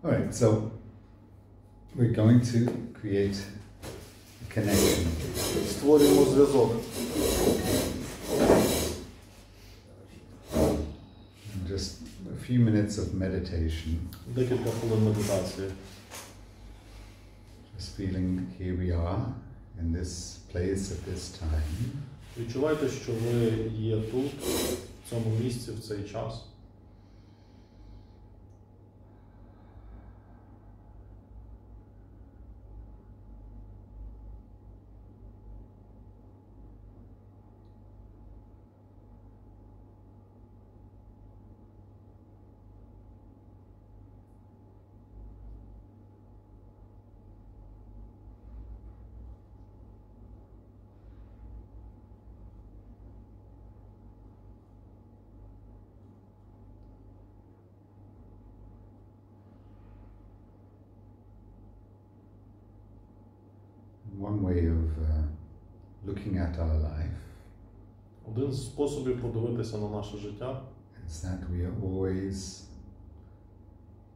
All right, so we're going to create a connection. Створюємо зв'язок. Just a few minutes of meditation. Декілька хвилин медитації. Just feeling here we are in this place at this time. Відчувайте, що ви є тут, в цьому місці, в цей час. One way of looking at our life Один з способів подивитися на наше життя is that we are always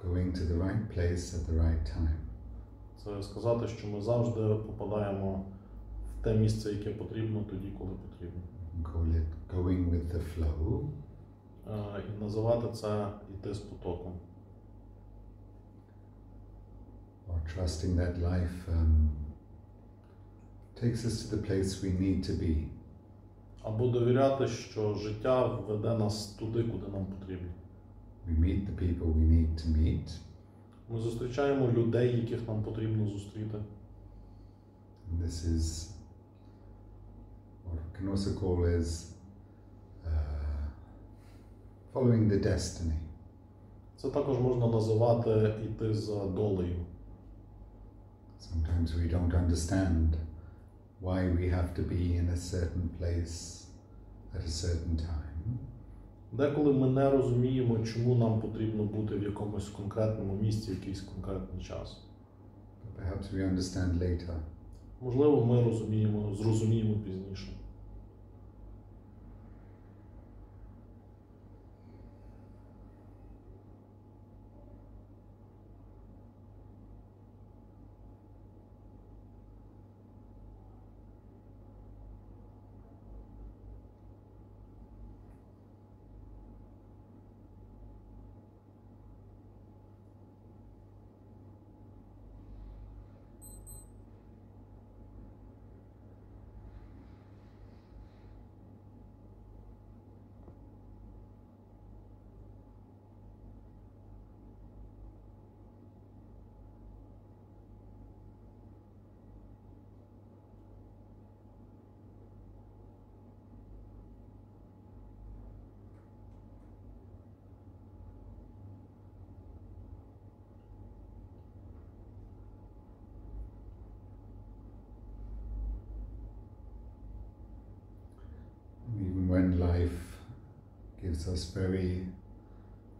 going to the right place at the right time. це сказати, що ми завжди попадаємо в те місце, яке потрібно, тоді, коли потрібно. Call it going with the flow. І називати це йти з потоком. Or trusting that life takes us to the place we need to be. Або довіряти, що життя веде нас туди, куди нам потрібно. We meet the people we need to meet. Ми зустрічаємо людей, яких нам потрібно зустріти. And this is what we can also call as following the destiny. Це також можна називати йти за долею. Sometimes we don't understand why we have to be in a certain place at a certain time. Деколи ми не розуміємо, чому нам потрібно бути в якомусь конкретному місці в якийсь конкретний час. But perhaps we understand later. Можливо, ми зрозуміємо пізніше. Even when life gives us very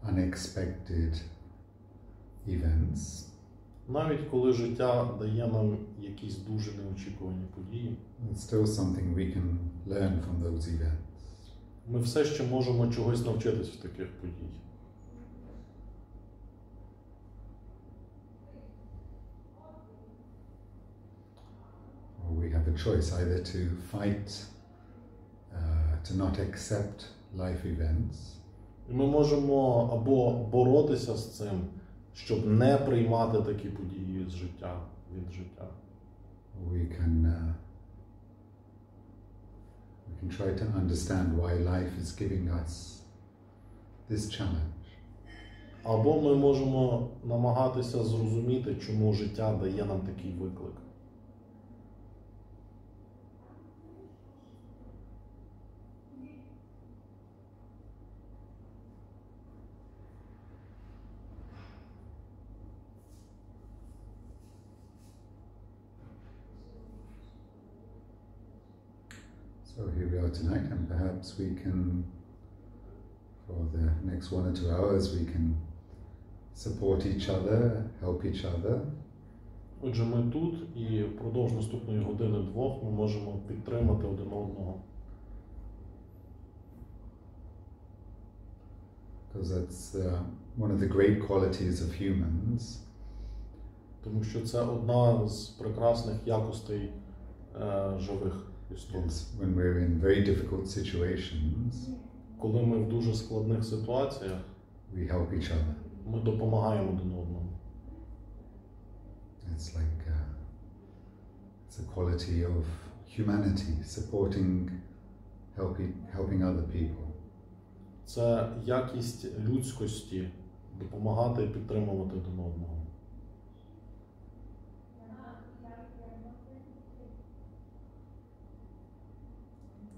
unexpected events, Навіть коли життя дає нам якісь дуже неочікувані події, it's still something we can learn from those events. ми все ще можемо чогось навчитись в таких подій. Or we have a choice either to fight, to not accept life events, І ми можемо або боротися з цим, щоб не приймати такі події з життя, від життя. or we can try to understand why life is giving us this challenge. Або ми можемо намагатися зрозуміти, чому життя дає нам такий виклик. So here we are tonight, and perhaps we can, for the next 1 or 2 hours, we can support each other, help each other. Отже, ми тут, і впродовж наступної години-двох ми можемо підтримати один одного. Because that's one of the great qualities of humans. Тому що це одна з прекрасних якостей живих істот. When we're in very difficult situations, коли ми в дуже складних ситуаціях, we help each other. Ми допомагаємо один одному. It's like it's a quality of humanity, supporting, helping other people. Це якість людськості допомагати і підтримувати один одного.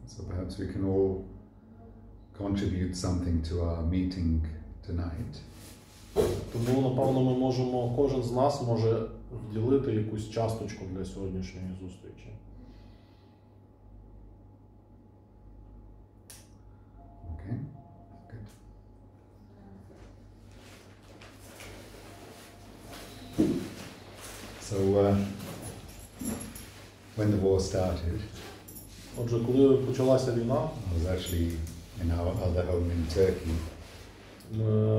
So perhaps we can all contribute something to our meeting tonight. Тому, напевно, ми можемо, кожен з нас може вділити якусь часточку для сьогоднішньої зустрічі. Okay, good. So, when the war started, Отже, коли почалася війна, I was actually in our other home in Turkey.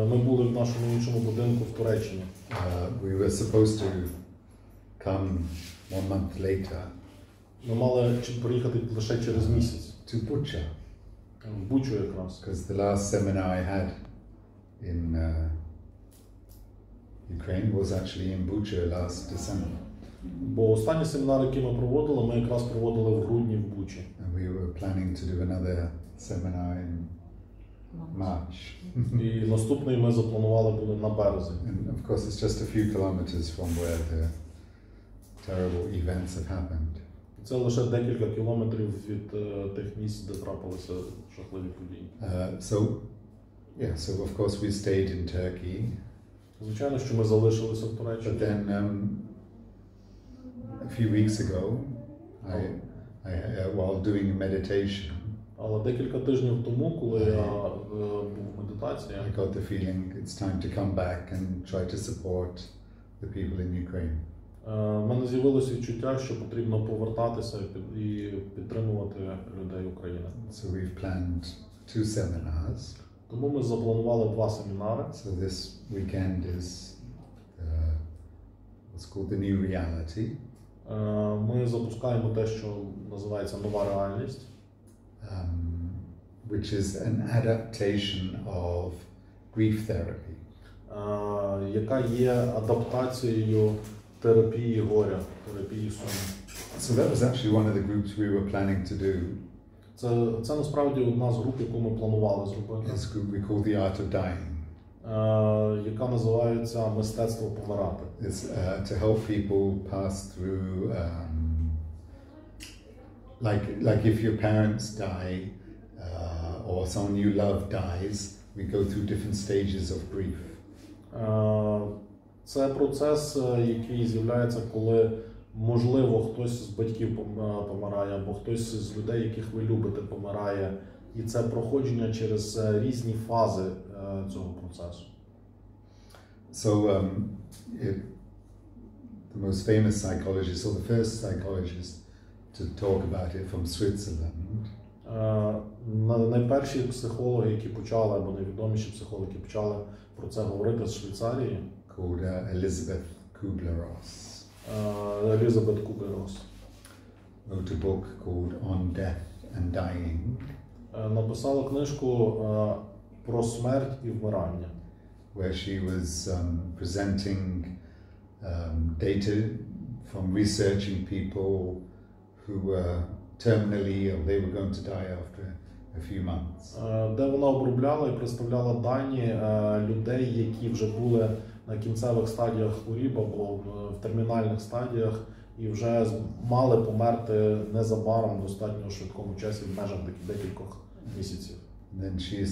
Ми були в нашому іншому будинку в Туреччині. We were supposed to come 1 month later. Ми мали приїхати лише через місяць. To Bucha. В Бучу якраз. Because the last seminar I had in Ukraine was actually in Bucha last December. Бо останній семінар, який ми проводили, ми якраз проводили в грудні в Бучі. And we were planning to do another seminar in March. І наступний ми запланували буде на березень. And of course it's just a few kilometers from where the terrible events have happened. Це лише декілька кілометрів від тих місць, де трапилися жахливі події. So of course we stayed in Turkey. Звичайно, що ми залишилися в Туреччині. But then a few weeks ago, while doing meditation, але декілька тижнів тому, коли я був в медитації, I got the feeling it's time to come back and try to support the people in Ukraine. В мене з'явилося відчуття, що потрібно повертатися і підтримувати людей України. So we've planned 2 seminars. Тому ми запланували 2 семінари. So this weekend is what's called the New Reality. Ми запускаємо те, що називається Нова Реальність. Which is an adaptation of grief therapy. Яка є адаптацією терапії горя, терапії суму. So that was actually one of the groups we were planning to do. Це насправді одна з груп, яку ми планували зробити. This group we call the Art of Dying. Яка називається Мистецтво помирати. It's to help people pass through, like if your parents die or someone you love dies, we go through different stages of grief. Це процес, який з'являється, коли, можливо, хтось з батьків помирає, або хтось з людей, яких ви любите, помирає. І це проходження через різні фази цього процесу. So, the most famous psychologist, or the first psychologist to talk about it from Switzerland, найперші психологи, які почали, або найвідоміші психологи, які почали про це говорити з Швейцарії, called Elizabeth Kubler-Ross. Елізабет Кублер-Росс wrote a book called On Death and Dying. Написала книжку про смерть і вмирання, where she was presenting data from researching people who were terminally ill. They were going to die after a few months. Де вона обробляла і представляла дані людей, які вже були на кінцевих стадіях хворіб або в термінальних стадіях і вже мали померти незабаром в достатньо швидкому часі в межах декількох місяців. Then she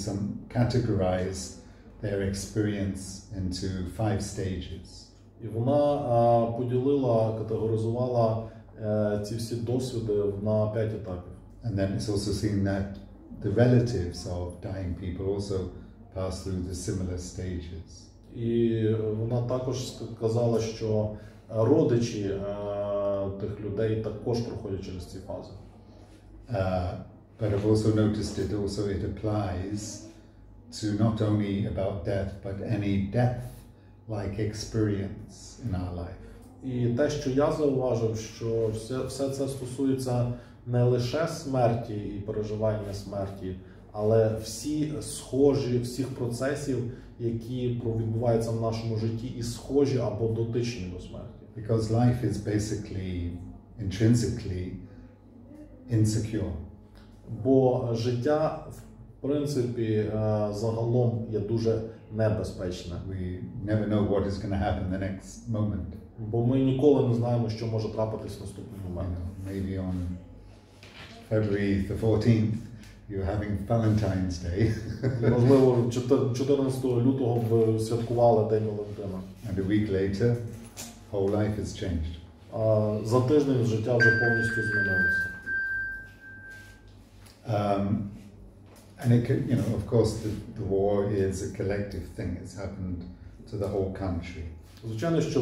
categorized their experience into 5 stages. І вона поділила, категоризувала ці всі досвіди на 5 етапів. And then it's also seen that the relatives of dying people also pass through the similar stages. І вона також сказала, що родичі тих людей також проходять через ці фази. But I've also noticed it applies to not only about death, but any death-like experience in our life. І те, що я зауважив, що все це стосується не лише смерті і переживання смерті, але всіх процесів, які відбуваються в нашому житті, і схожі або дотичні до смерті. Because life is basically, intrinsically insecure. Бо життя, в принципі, загалом є дуже небезпечне. We never know what is going to happen the next moment. Бо ми ніколи не знаємо, що може трапитись в наступний момент. Maybe on February the 14th, you're having Valentine's Day. Можливо, 14 лютого ви святкували День Валентина. And a week later, whole life has changed. А за тиждень життя вже повністю змінилося. And it could, of course, the war is a collective thing. It's happened to the whole country. Звичайно, що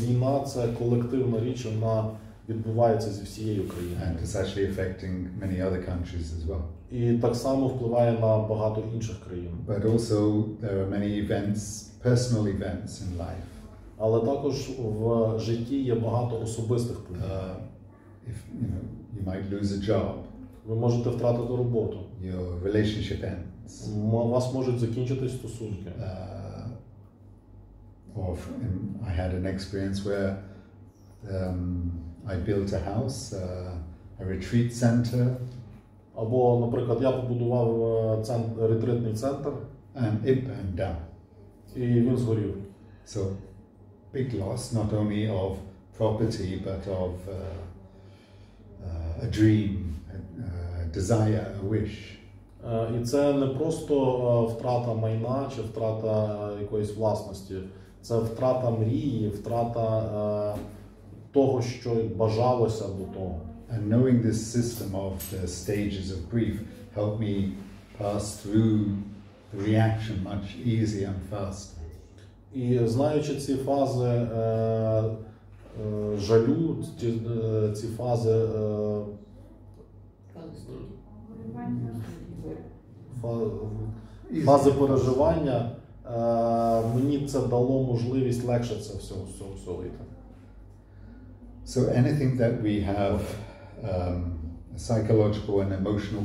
війна – це колективна річ, вона відбувається зі всією країною. And it's actually affecting many other countries as well. І так само впливає на багато інших країн. But also there are many events, personal events in life. Але також в житті є багато особистих подій. If you might lose a job. Ви можете втратити роботу. Your relationship ends. У вас можуть закінчитись стосунки. I had an experience where I built a house, a retreat center. Або, наприклад, я побудував ретритний центр. And it burned down. І він згорів. So big loss, not only of property, but of a dream, a desire, a wish. І це не просто втрата майна чи втрата якоїсь власності. Це втрата мрії, втрата того, що бажалося до того. And knowing this system of the stages of grief helped me pass through the reaction much easier and faster. І знаючи ці фази жалю, ці фази переживання, мені це дало можливість легше це все вийти. So anything that we have a psychological and emotional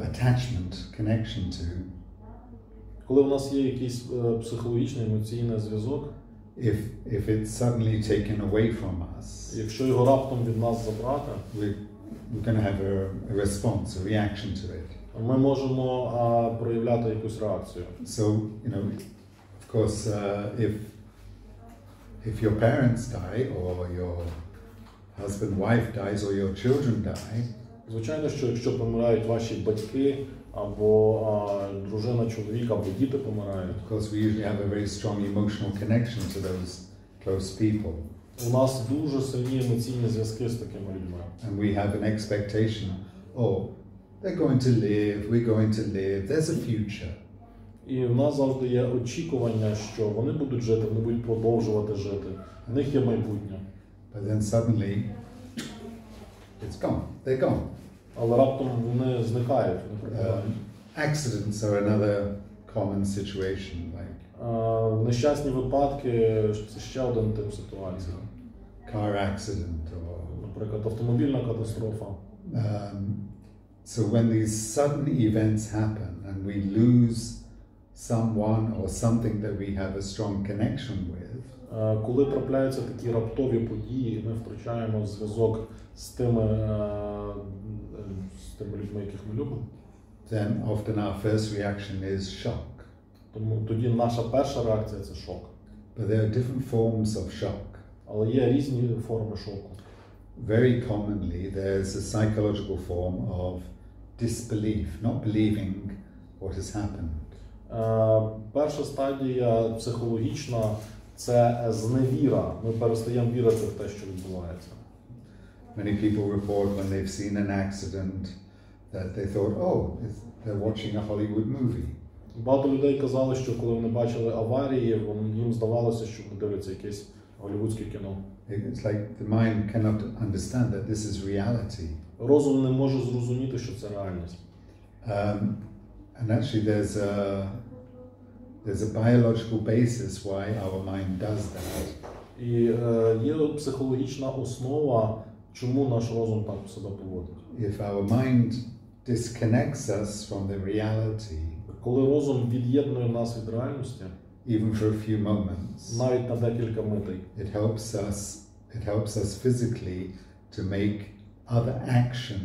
attachment, connection to, коли в нас є якийсь психологічний, емоційний зв'язок, if it's suddenly taken away from us, якщо його раптом від нас забрати, we're going to have a response, a reaction to it. Ми можемо проявляти якусь реакцію. So, of course, if your parents die, or your husband, wife dies, or your children die, звичайно, що якщо помирають ваші батьки, або дружина, чоловік, або діти помирають. Of course, we usually have a very strong emotional connection to those close people. У нас дуже сильні емоційні зв'язки з такими людьми. And we have an expectation, they're going to live, we're going to live, there's a future. І в нас завжди є очікування, що вони будуть жити, вони будуть продовжувати жити. В них є майбутнє. But then suddenly, it's gone, they're gone. Але раптом вони зникають, вони пропадають. Accidents are another common situation, like нещасні випадки – це ще один тип ситуації. Car accident or, наприклад, автомобільна катастрофа. So when these sudden events happen and we lose someone or something that we have a strong connection with, коли трапляються такі раптові події, ми втрачаємо зв'язок з тими людьми, яких ми любимо, then often our first reaction is shock. Тому тоді наша перша реакція – це шок. But there are different forms of shock. Але є різні форми шоку. Very commonly there's a psychological form of disbelief, not believing what has happened. Перша стадія психологічна – це зневіра. Ми перестаємо вірити в те, що відбувається. Many people report when they've seen an accident that they thought, they're watching a Hollywood movie. Багато людей казали, що коли вони бачили аварії, їм здавалося, що вони дивляться якесь голлівудське кіно. It's like the mind cannot understand that this is reality. Розум не може зрозуміти, що це реальність. And actually there's a biological basis why our mind does that. І є психологічна основа, чому наш розум так себе поводить. If our mind disconnects us from the reality, коли розум від'єднує нас від реальності, even for a few moments, навіть на декілька митей, it helps us physically to make other action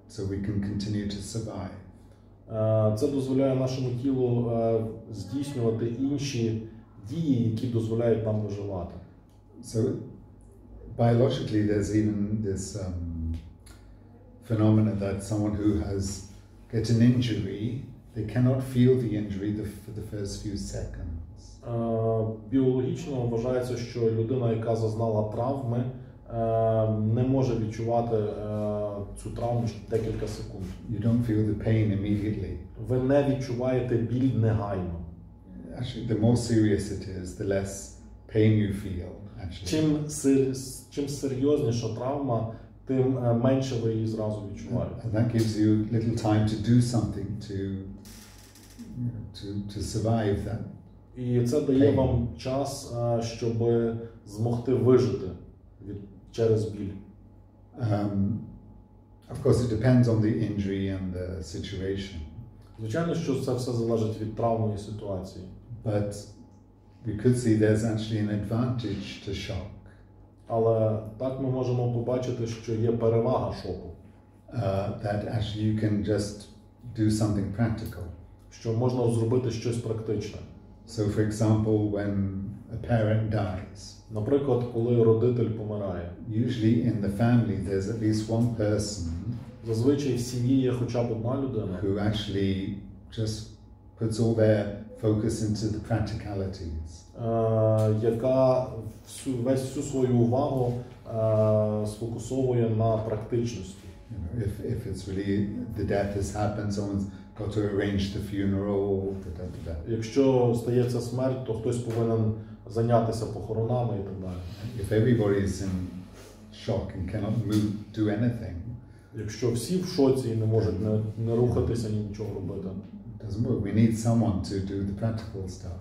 so we can continue to survive. Це дозволяє нашому тілу здійснювати інші дії, які дозволяють нам виживати. So biologically there's even this phenomena that someone who gets an injury, they cannot feel the injury for the first few seconds. Біологічно вважається, що людина, яка зазнала травми, не може відчувати цю травму декілька секунд. You don't feel the pain immediately. Ви не відчуваєте біль негайно. Actually, the more serious it is, the less pain you feel. Actually. Чим серйозніша травма, тим менше ви її зразу відчуваєте. And that gives you little time to do something to survive that. І це дає вам час, щоб змогти вижити через біль. Of course, it depends on the injury and the situation. Звичайно, що це все залежить від травми і ситуації. But we could see there's actually an advantage to shock. Але так ми можемо побачити, що є перевага шоку. That actually you can just do something practical. Що можна зробити щось практичне. So, for example, when a parent dies, наприклад, коли родитель помирає, usually in the family there's at least one person зазвичай в сім'ї є хоча б одна людина, who actually just puts all their focus into the practicalities. Яка всю свою увагу сфокусовує на практичності. If it's really the death has happened, someone's got to arrange the funeral. Якщо стається смерть, то хтось повинен зайнятися похоронами і так далі. If everybody is in shock and cannot move, do anything. Якщо всі в шоці і не можуть не рухатися, ні нічого робити. Doesn't work. We need someone to do the practical stuff.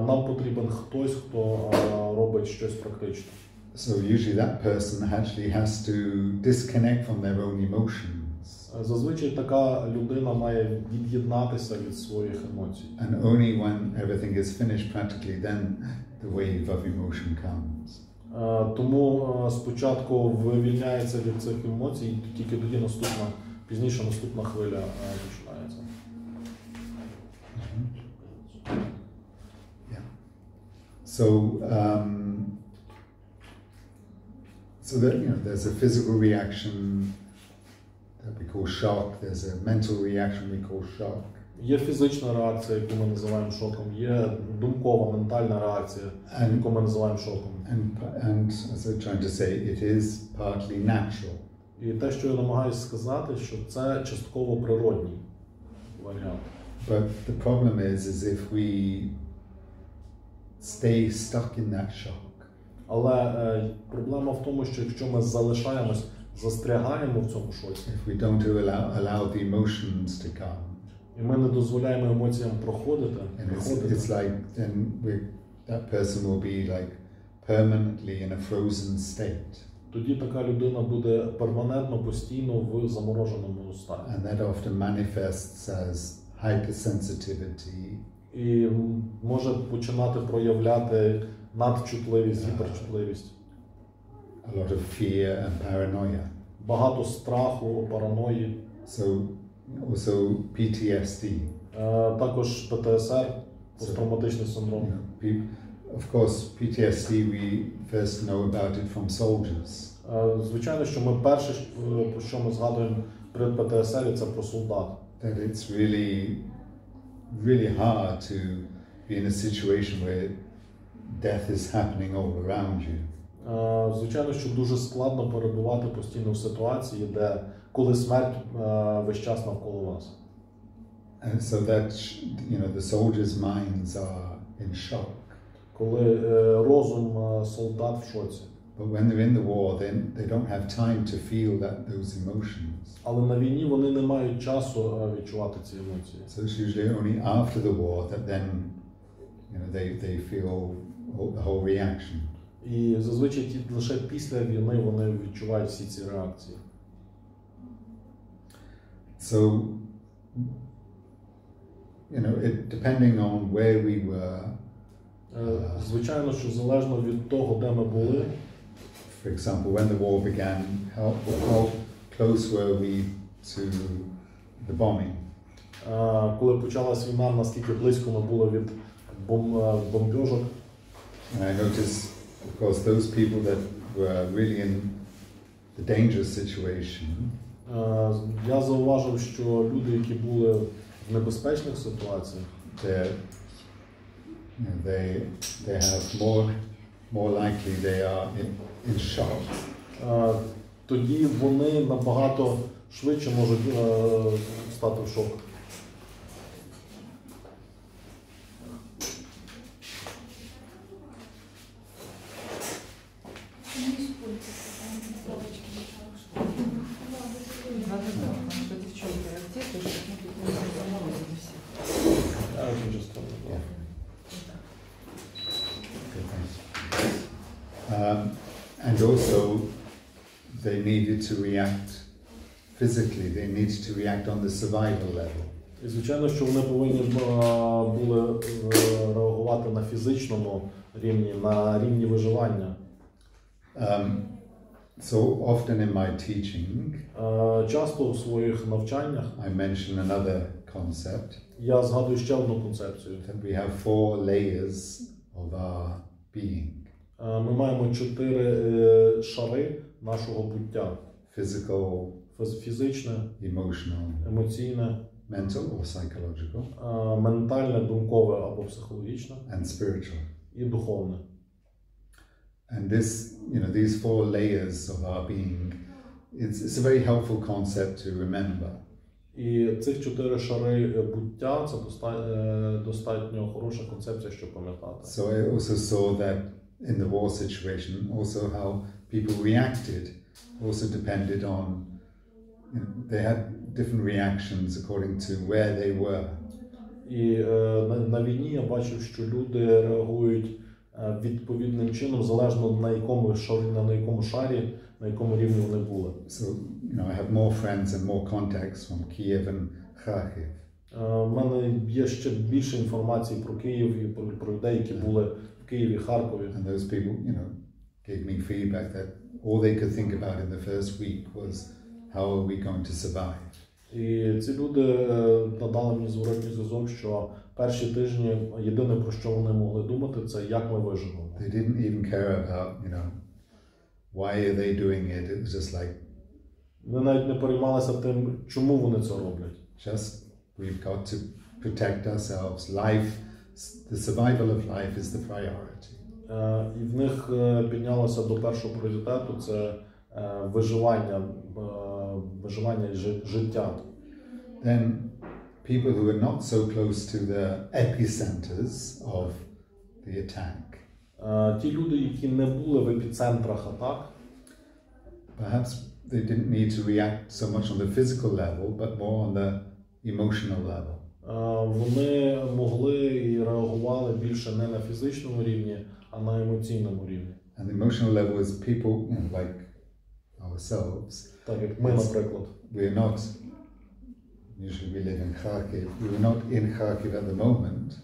Нам потрібен хтось, хто робить щось практичне. So usually that person actually has to disconnect from their own emotions. Зазвичай така людина має від'єднатися від своїх емоцій. And only when everything is finished practically, then the wave of emotion comes. Тому спочатку вивільняється від цих емоцій, тільки тоді пізніше наступна хвиля починається. So that there's a physical reaction that we call shock. There's a mental reaction we call shock. Є фізична реакція, яку ми називаємо шоком. Є думкова, ментальна реакція, яку ми називаємо шоком. And as I'm trying to say, it is partly natural. І те, що я намагаюся сказати, що це частково природній варіант. But the problem is if we stay stuck in that shock. Але проблема в тому, що якщо ми застрягаємо в цьому шоці, if we don't allow the emotions to come, і ми не дозволяємо емоціям проходити, it's like then that person will be like permanently in a frozen state. Тоді така людина буде перманентно, постійно в замороженому стані. And that often manifests as hypersensitivity. І може починати проявляти надчутливість, гіперчутливість. A lot of fear and paranoia. Багато страху, параної. So also PTSD. Також ПТСР, посттравматичний синдром. Of course, PTSD we first know about it from soldiers. Звичайно, що ми перше, про що ми згадуємо при ПТСР, це про солдат. That it's really hard to be in a situation where death is happening all around you. Звичайно, що дуже складно перебувати постійно в ситуації, коли смерть весь час навколо вас. And so that the soldiers' minds are in shock. Коли розум солдат в шоці. But when they're in the war, then they don't have time to feel those emotions. Але на війні вони не мають часу відчувати ці емоції. So it's usually only after the war that then, they feel the whole reaction. І зазвичай лише після війни вони відчувають всі ці реакції. So, depending on where we were. Звичайно, що залежно від того, де ми були. For example, when the war began, how close were we to the bombing? Коли почалась війна, наскільки близько ми були від бомбьожок. And I noticed, of course, those people that were really in the dangerous situation. Я зауважив, що люди, які були в небезпечних ситуаціях, they have more likely they are in shock. Тоді вони набагато швидше можуть стати в шоку. And also, they needed to react physically. They needed to react on the survival level. І звичайно, що вони повинні були реагувати на фізичному рівні, на рівні виживання. So often in my teaching, часто у своїх навчаннях I mention another concept. Я згадую ще одну концепцію. That we have 4 layers of our being. Ми маємо 4 шари нашого буття. Physical, фізичне, emotional, емоційне, mental or psychological, ментальне, думкове або психологічне, and spiritual. І духовне. And this, these 4 layers of our being, it's a very helpful concept to remember. І цих 4 шари буття це достатньо хороша концепція, щоб пам'ятати. So I also saw that in the war situation, also how people reacted also depended on, they had different reactions according to where they were. І на війні я бачив, що люди реагують відповідним чином, залежно на якому шарі, на якому рівні вони були. So, I have more friends and more contacts from Kyiv and Kharkiv. У мене є ще більше інформації про Київ і про людей, які були в Києві, Харкові. And those people, gave me feedback that all they could think about in the first week was how are we going to survive. І ці люди надали мені зворотній зв'язок, що перші тижні єдине, про що вони могли думати, це як ми виживемо. They didn't even care about, why are they doing it. It was just like, вони навіть не переймалися тим, чому вони це роблять. Just we've got to protect ourselves. Life, the survival of life is the priority. І в них піднялося до першого пріоритету це виживання життя. Then people who are not so close to the epicenters of the attack. Ті люди, які не були в епіцентрах атак, perhaps they didn't need to react so much on the physical level, but more on the emotional level. Вони могли і реагували більше не на фізичному рівні, а на емоційному рівні. And the emotional level is people, like ourselves. Так як ми, наприклад. We're not, usually we live in Kharkiv, we're not in Kharkiv at the moment.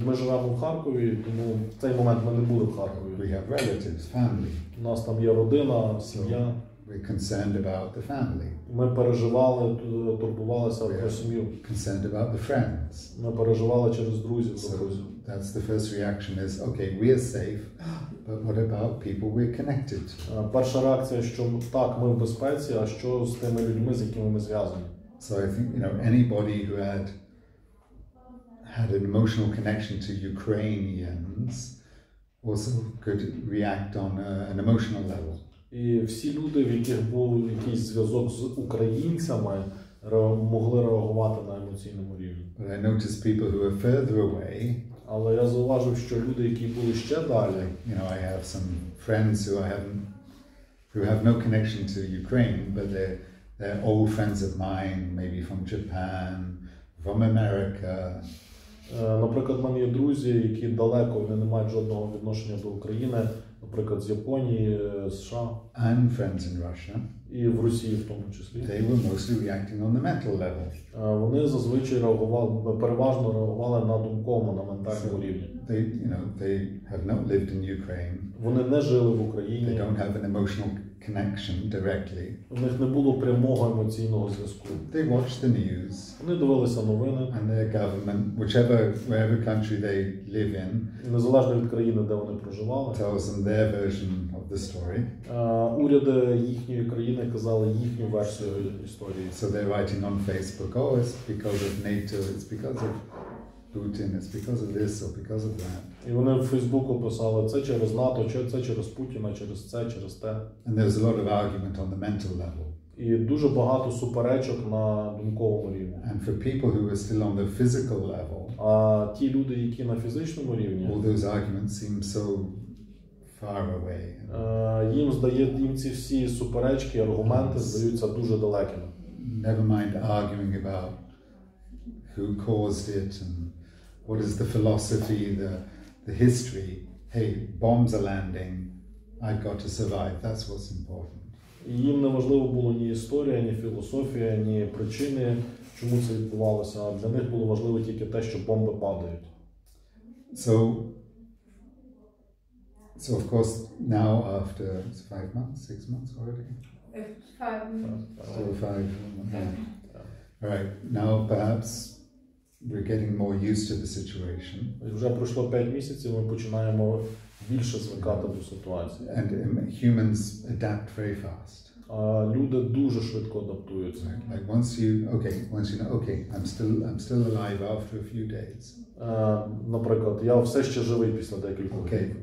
Ми живемо в Харкові, тому в цей момент ми не були в Харкові. We have relatives, family. У нас там є родина, сім'я. We're concerned about the family. Ми переживали, турбувалися про сім'ю. Concerned about the friends. Ми переживали через друзів. So that's the first reaction is, okay, we're safe, but what about people we're connected to? Перша реакція, що так, ми в безпеці, а що з тими людьми, з якими ми зв'язані? So I think, anybody who had an emotional connection to Ukrainians also could react on an emotional level. І всі люди, в яких був якийсь зв'язок з українцями, могли реагувати на емоційному рівні. But I noticed people who are further away. Але я зауважив, що люди, які були ще далі, You know, I have some friends who have no connection to Ukraine, but they're old friends of mine, maybe from Japan, from America. Наприклад, в мене є друзі, які далеко, вони не мають жодного відношення до України, наприклад, з Японії, США. And friends in Russia. І в Росії в тому числі. They were mostly reacting on the mental level. Вони зазвичай переважно реагували на думковому, на ментальному рівні. They have not lived in Ukraine. Вони не жили в Україні. They don't have an emotional connection directly. У них не було прямого емоційного зв'язку. They watched the news. Вони дивилися новини. And their government, wherever country they live in, незалежно від країни, де вони проживали, tells them their version of the story. Уряди їхньої країни казали їхню версію історії. So they're writing on Facebook, oh, it's because of NATO, it's because of Putin, it's because of this or because of that. І вони в Фейсбуку писали, це через НАТО, це через Путіна, через це, через те. And there's a lot of argument on the mental level. І дуже багато суперечок на думковому рівні. And for people who are still on the physical level, а ті люди, які на фізичному рівні, all those arguments seem so far away. Їм ці всі суперечки, аргументи здаються дуже далекими. Never mind arguing about who caused it and what is the philosophy, the history. Hey, bombs are landing. I've got to survive. That's what's important. Їм не важливо було ні історія, ні філософія, ні причини, чому це відбувалося. А для них було важливо тільки те, що бомби падають. So of course, now after 5 months, 6 months already? 5 months. Still 5. All right. Now perhaps we're getting more used to the situation. Вже пройшло 5 місяців, ми починаємо більше звикати до ситуації. And humans adapt very fast. Люди дуже швидко адаптуються. Like once you know, okay, I'm still alive after a few days. Наприклад, я все ще живий після декількох днів. Okay,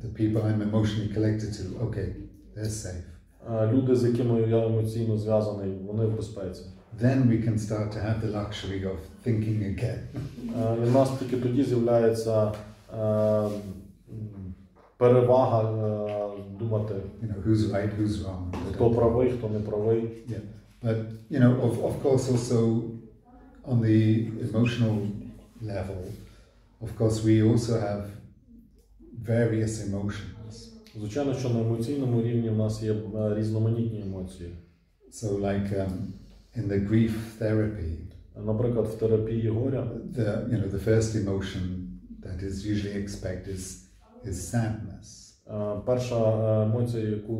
the people I'm emotionally connected to, okay, they're safe. Люди, з якими я емоційно зв'язаний, вони в безпеці. Then we can start to have the luxury of thinking again. І в нас тільки тоді з'являється перевага думати, who's right, who's wrong. Хто правий, хто не правий. Yeah, but of course also on the emotional level, of course we also have various emotions. Звичайно, що на емоційному рівні в нас є різноманітні емоції. So like in the grief therapy, наприклад, в терапії горя, the first emotion that is usually expected is sadness. Перша емоція, яку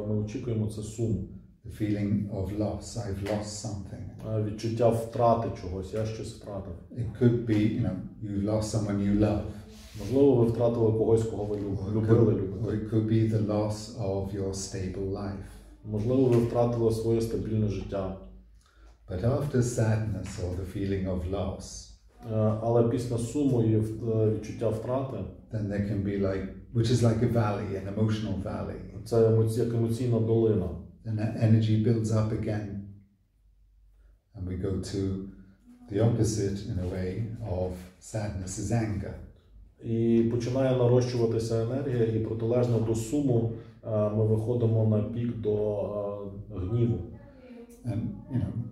ми очікуємо, це сум. The feeling of loss. I've lost something. Відчуття втрати чогось, я щось втратив. It could be, you lost someone you love. Можливо, ви втратили когось, кого ви любили. Or it could be the loss of your stable life. Можливо, ви втратили своє стабільне життя. But after sadness or the feeling of loss, але після суму і відчуття втрати, then there can be which is like a valley, an emotional valley. Це як емоційна долина. And that energy builds up again. And we go to the opposite, in a way, of sadness is anger. І починає нарощуватися енергія, і протилежно до суму ми виходимо на пік до гніву. And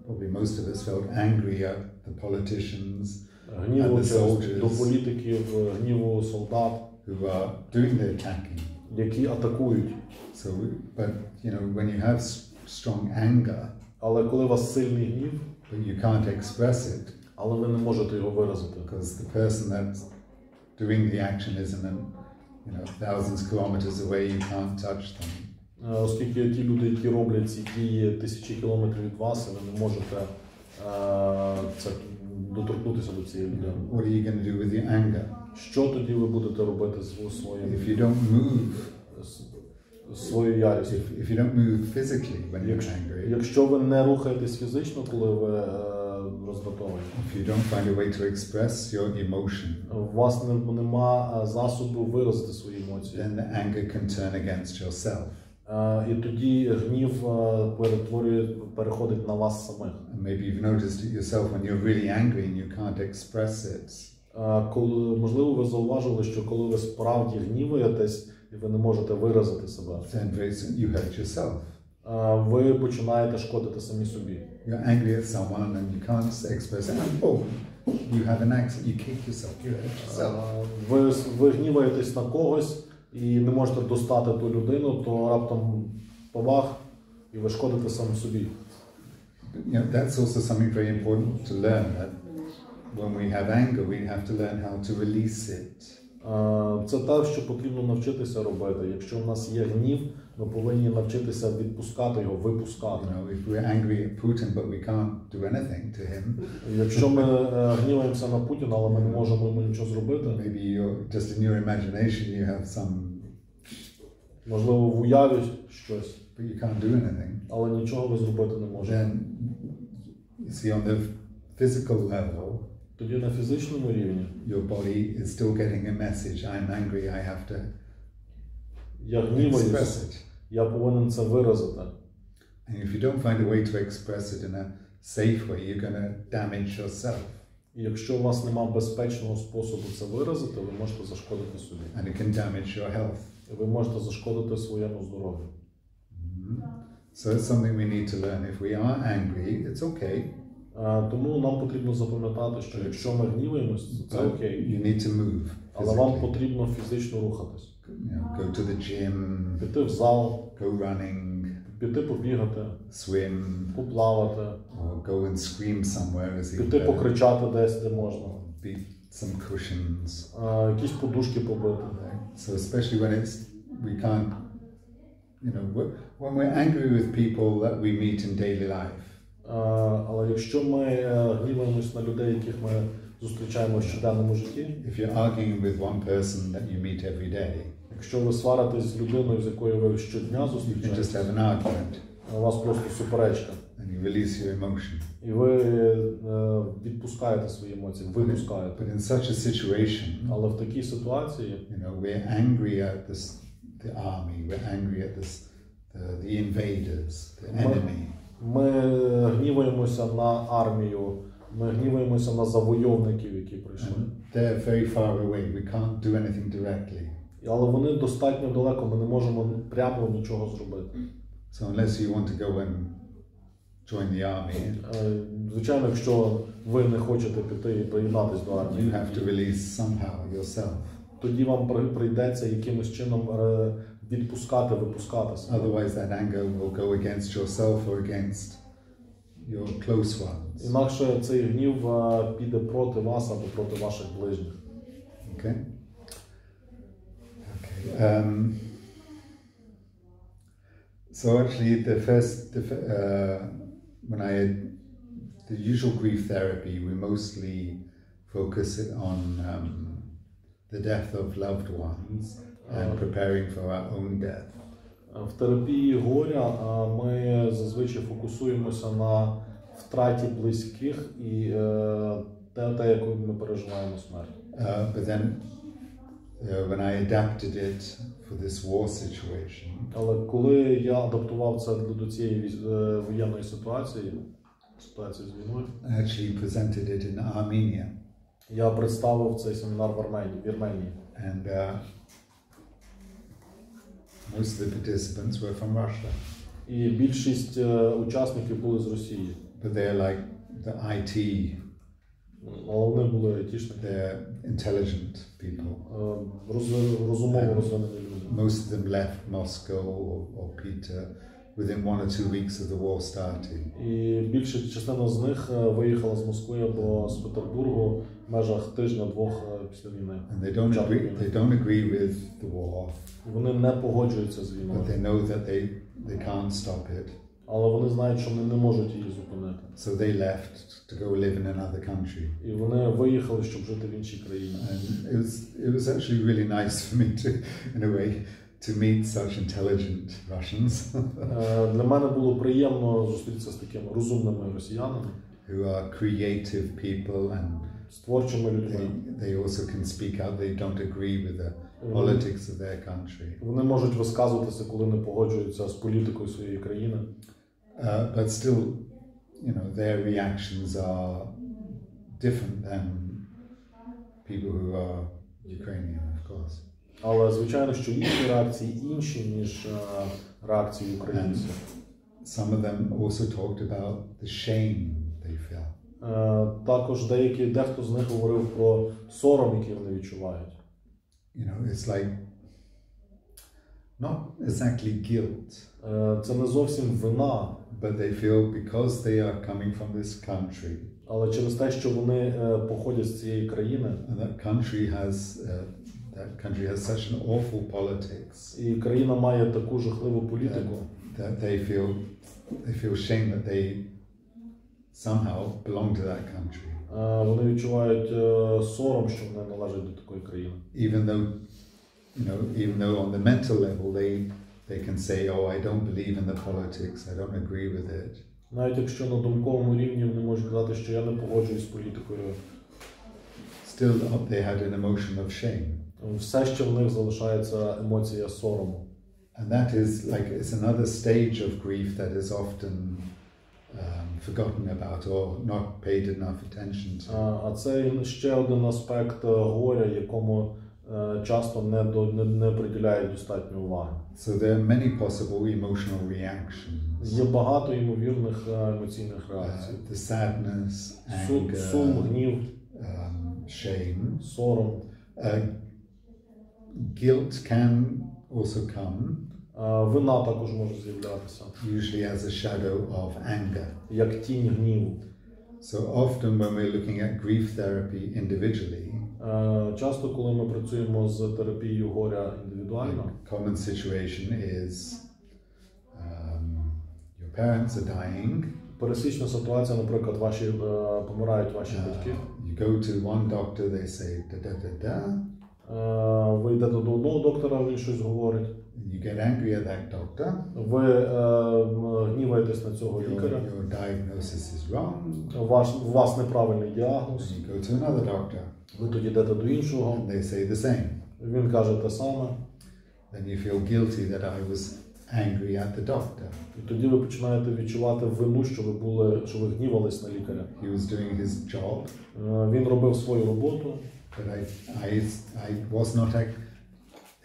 probably most of us felt angry at the politicians, гніву and the soldiers, до політиків, гніву солдат, who are doing the attacking. Які атакують. So, but when you have strong anger, але коли у вас сильний гнів, but you can't express it, але ви не можете його виразити. Because the person that's doing the action isn't, thousands of kilometers away, you can't touch them. Оскільки ті люди, які роблять ці дії тисячі кілометрів від вас, ви не можете доторкнутися до цієї людини. What are you going to do with your anger? Що тоді ви будете робити з своїм? If you don't move, свою ярістю. If you don't move physically when you're angry. Якщо ви не рухаєтесь фізично, коли ви роздратовані. If you don't find a way to express your emotion. У вас нема засобу виразити свої емоції. Then the anger can turn against yourself. І тоді гнів переходить на вас самих. And maybe you've noticed it yourself when you're really angry and you can't express it. Можливо, ви зауважили, що коли ви справді гніваєтесь і ви не можете виразити себе, then you hurt yourself. Ви починаєте шкодити самі собі. You're angry at someone and you can't express it. Oh, you have an accident, you kick yourself, you hurt yourself. Ви гніваєтесь на когось і не можете достати ту людину, то раптом побах, і ви шкодите самі собі. You know, that's also something very important to learn, that when we have anger, we have to learn how to release it. Це те, що потрібно навчитися робити. Якщо в нас є гнів, ми повинні навчитися відпускати його, випускати. You know, if we're angry at Putin, but we can't do anything to him. Якщо ми гніваємося на Путіна, але ми не можемо йому нічого зробити. Maybe just in your imagination you have some. Можливо, в уяві щось. But you can't do anything. Але нічого ви зробити не можете. Then, you see, on the physical level, тоді на фізичному рівні your body is still getting a message. I'm angry. I have to express it. Я повинен це виразити. And if you don't find a way to express it in a safe way, you're going to damage yourself. І якщо у вас немає безпечного способу це виразити, ви можете зашкодити собі. And it can damage your health. І ви можете зашкодити своєму здоров'ю. So it's something we need to learn. If we are angry, it's okay. Тому нам потрібно запам'ятати, що якщо ми гніваємось, це окей. You need to move. Але вам потрібно фізично рухатись. Go to the gym. Піти в зал. Go running. Піти побігати. Swim. Поплавати. Or go and scream somewhere as піти покричати десь, де можна. Beat some cushions. Якісь подушки побити. So especially when we can't, you know, when we're angry with people that we meet in daily life. Але якщо ми гніваємось на людей, яких ми зустрічаємо в щоденному житті, if you're arguing with one person that you meet every day, якщо ви сваритесь з людиною, з якою ви щодня зустрічаєтесь, you just have an argument. У вас просто суперечка. And you release your emotion. І ви відпускаєте свої емоції, випускаєте. But in such a situation, але в такій ситуації, you know, we're angry at the army, we're angry at the invaders, the enemy. Ми гніваємося на армію, ми гніваємося на завойовників, які прийшли. They're very far away. We can't do anything directly. Але вони достатньо далеко, ми не можемо прямо нічого зробити. So unless you want to go and join the army, звичайно, якщо ви не хочете піти і приєднатися до армії, you have to release somehow yourself. Тоді вам прийдеться якимось чином відпускати, випускатися. Otherwise that anger will go against yourself or against your close ones. Інакше цей гнів піде проти вас або проти ваших ближніх. Okay. Okay. So actually, the usual grief therapy, we mostly focus on the death of loved ones and preparing for our own death. В терапії горя ми зазвичай фокусуємося на втраті близьких і те, як ми переживаємо смерть. But then, when I adapted it for this war situation, але коли я адаптував це до цієї воєнної ситуації з війною, I actually presented it in Armenia. Я представив цей семінар в Вірменії. And most of the participants were from Russia. І більшість учасників були з Росії. But they're like the IT. Але вони були айтішники. They're intelligent people. Розумово розвинені люди. Most of them left Moscow or Peter within 1 or 2 weeks of the war starting. І більша частина з них виїхала з Москви або з Петербургу в межах тижня-двох після війни. And they don't agree with the war. Вони не погоджуються з війною. But they know that they can't stop it. Але вони знають, що вони не можуть її зупинити. So they left to go live in another country. І вони виїхали, щоб жити в іншій країні. And it was actually really nice for me to, in a way, to meet such intelligent Russians. Для мене було приємно зустрітися з такими розумними росіянами. Who are creative people and з творчими людьми. They also can speak out. They don't agree with the politics of their country. Вони можуть висказуватися, коли не погоджуються з політикою своєї країни. But still, you know, their reactions are different than people who are Ukrainian, of course. Але звичайно, що їхні реакції інші, ніж реакції українців. Some of them also talked about the shame they felt. Також дехто з них говорив про сором, який вони відчувають. You know, it's like not exactly guilt. Це не зовсім вина. But they feel because they are coming from this country. Але через те, що вони походять з цієї країни. And that country has such an awful politics. І країна має таку жахливу політику. That they feel shame that they somehow belong to that country. Вони відчувають сором, що вони належать до такої країни. Even though on the mental level they can say, oh, I don't believe in the politics, I don't agree with it. Навіть якщо на думковому рівні вони можуть казати, що я не погоджуюсь з політикою. Still they had an emotion of shame. Все ще в них залишається емоція сорому. And that is like, it's another stage of grief that is often forgotten about or not paid enough attention to. А це ще один аспект горя, якому часто не приділяють достатньо уваги. So there are many possible emotional reactions. Є багато ймовірних емоційних реакцій. The sadness, anger, Сум, гнів, shame, сором. Guilt can also come. Вина також може з'являтися. Usually as a shadow of anger. Як тінь гніву. So often when we're looking at grief therapy individually, часто, коли ми працюємо з терапією горя індивідуально, common situation is your parents are dying. Пересічна ситуація, наприклад, помирають ваші батьки. You go to one doctor, they say da-da-da-da. Ви йдете до одного доктора, він щось говорить. You get angry at that doctor. Ви гніваєтесь на цього лікаря. Your diagnosis is wrong. У вас неправильний діагноз. And you go to another doctor. Ви тоді йдете до іншого. And they say the same. Він каже те саме. Then you feel guilty that I was angry at the doctor. І тоді ви починаєте відчувати вину, що ви гнівались на лікаря. He was doing his job. Він робив свою роботу. But I was not,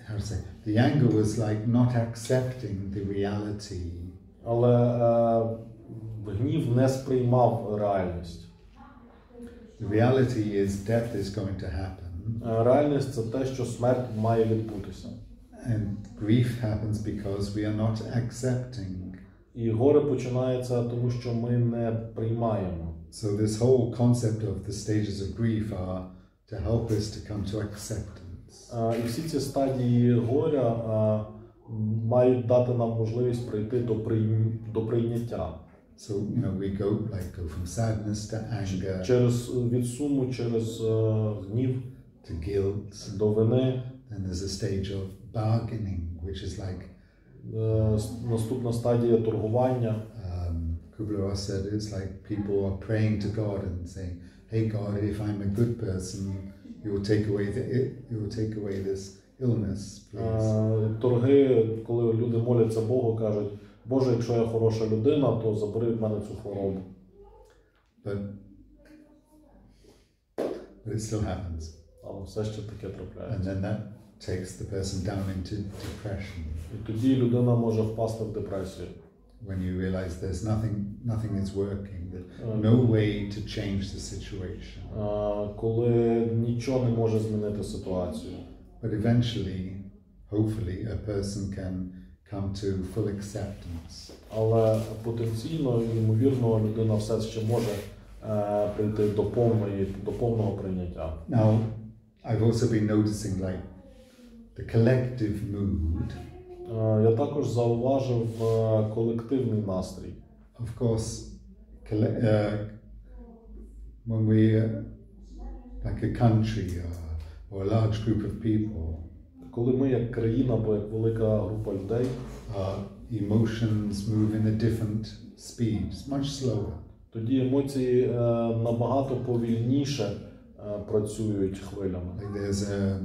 how to say, the anger was like not accepting the reality. Але гнів не сприймав реальність. The reality is death is going to happen. Реальність – це те, що смерть має відбутися. And grief happens because we are not accepting. І горе починається тому, що ми не приймаємо. So this whole concept of the stages of grief are to help us to come to acceptance. І всі ці стадії горя мають дати нам можливість прийти до прийняття. So, we go from sadness to anger. Від суму, через гнів, to guilt. До вини. Then there's a stage of bargaining, which is like наступна стадія торгування. Kubler-Ross said it's like people are praying to God and saying, "Hey God, if I'm a good person, you will take away this illness, please." Торги, коли люди моляться Богу, кажуть: "Боже, якщо я хороша людина, то забери від мене цю хворобу." But it still happens. Але все ще таке трапляється. And then that takes the person down into depression. І тоді людина може впасти в депресію. When you realize there's nothing is working, there's no way to change the situation. Коли нічого не може змінити ситуацію. But eventually, hopefully, a person can come to full acceptance. Але потенційно, ймовірно, людина все ще може прийти до повного прийняття. Now, I've also been noticing like the collective mood. Я також зауважив колективний настрій. Of course, when we like a country or a large group of people, коли ми як країна або як велика група людей, emotions move in a different speed, much slower. Тоді емоції набагато повільніше працюють хвилями. Like there's a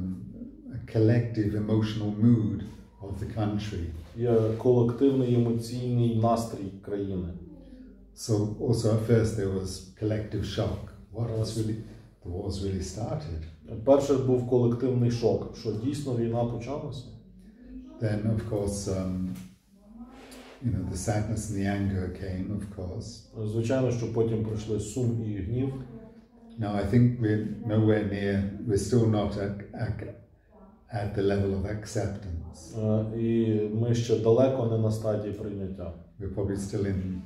collective emotional mood of the country. Є колективний емоційний настрій країни. So also at first there was collective shock. The war's really started. Перший був колективний шок, що дійсно війна почалася. Then, of course, the sadness and the anger came, of course. Звичайно, що потім прийшли сум і гнів. Now, I think we're nowhere near, we're still not at the level of acceptance. І ми ще далеко не на стадії прийняття. We're probably still in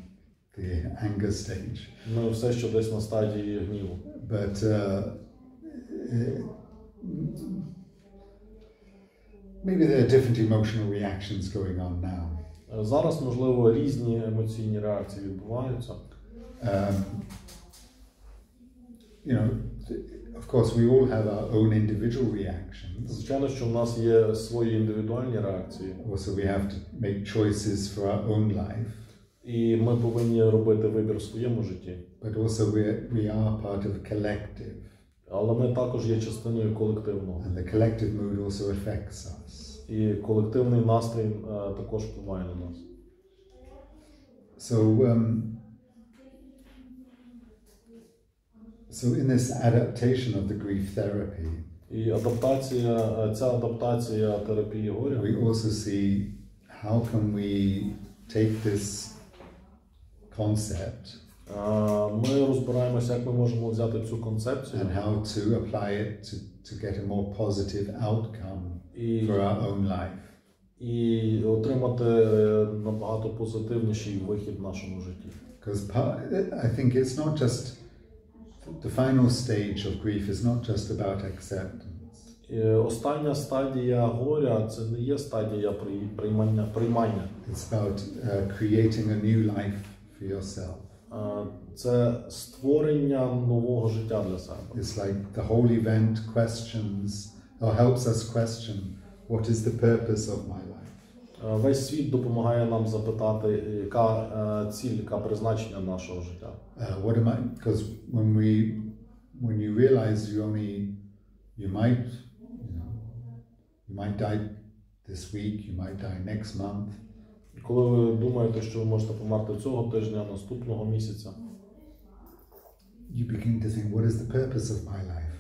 the anger stage. Ми все ще десь на стадії гніву. But maybe there are different emotional reactions going on now. Зараз, можливо, різні емоційні реакції відбуваються. Of course, we all have our own individual reactions. Звичайно, що в нас є свої індивідуальні реакції. Also, we have to make choices for our own life. І ми повинні робити вибір в своєму житті. But also, we are part of a collective. Але ми також є частиною колективного. And the collective mood also affects us. І колективний настрій також впливає на нас. So in this adaptation of the grief therapy, і ця адаптація терапії горя, we also see how can we take this concept ми розбираємося, як ми можемо взяти цю концепцію and how to apply it to get a more positive outcome for our own life. І отримати набагато позитивніший вихід в нашому житті. Because I think it's not just the final stage of grief is not just about acceptance. Остання стадія горя – це не є стадія приймання. It's about creating a new life for yourself. Це створення нового життя для себе. It's like the whole event questions or helps us question what is the purpose of my life. Весь світ допомагає нам запитати, яка ціль, яка призначення нашого життя. What am I? Because when you realize you might die this week, you might die next month. Коли ви думаєте, що ви можете померти цього тижня, наступного місяця, you begin to think, what is the purpose of my life?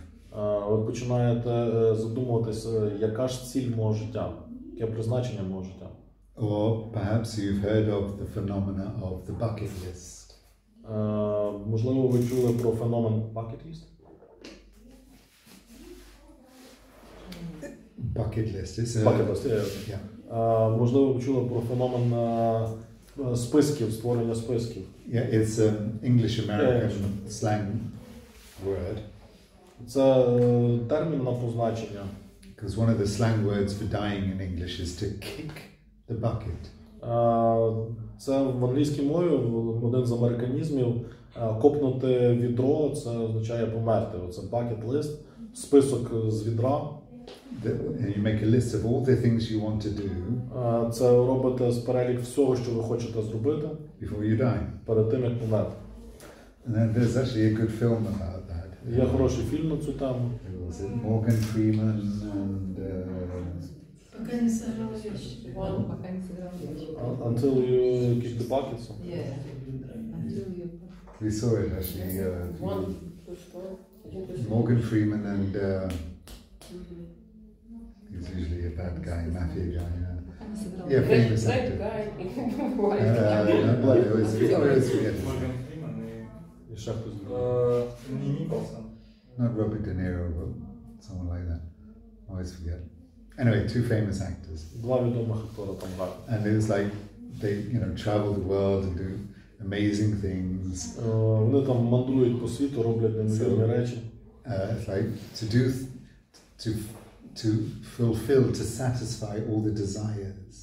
Ви починаєте задумуватися, яка ж ціль мого життя, яке призначення мого життя. Or perhaps you've heard of the phenomena of the bucket list. Можливо, ви чули про феномен bucket list? Bucket list. Bucket list, yeah. Можливо, ви чули про феномен списків, створення списків. Yeah, it's an English-American slang word. Це термін на позначення. Because one of the slang words for dying in English is to kick the bucket. Це в англійській мові один з американізмів. Копнути відро – це означає померти. Це bucket list, список з відра. You make a list of all the things you want to do. Це робите з перелік всього, що ви хочете зробити. Before you die. Перед тим, як померти. And then there's actually a good film about that. Є хороший фільм на цю тему. Was it Morgan Freeman and Пока не сыграл вещь. Пока не сыграл вещь. Until you kick the bucket. Yeah. Until you. we saw it actually. Morgan Freeman and he's usually a bad guy, mafia guy. Yeah, famous actor. I always forget his name. І ще хтось. Not Robert De Niro, but someone like that. I always forget. Anyway, two famous actors. Два відомих актора там грають. And it was like they, travel the world and do amazing things. Вони там мандрують по світу, роблять неймовірні речі. It's like to fulfill, to satisfy all the desires.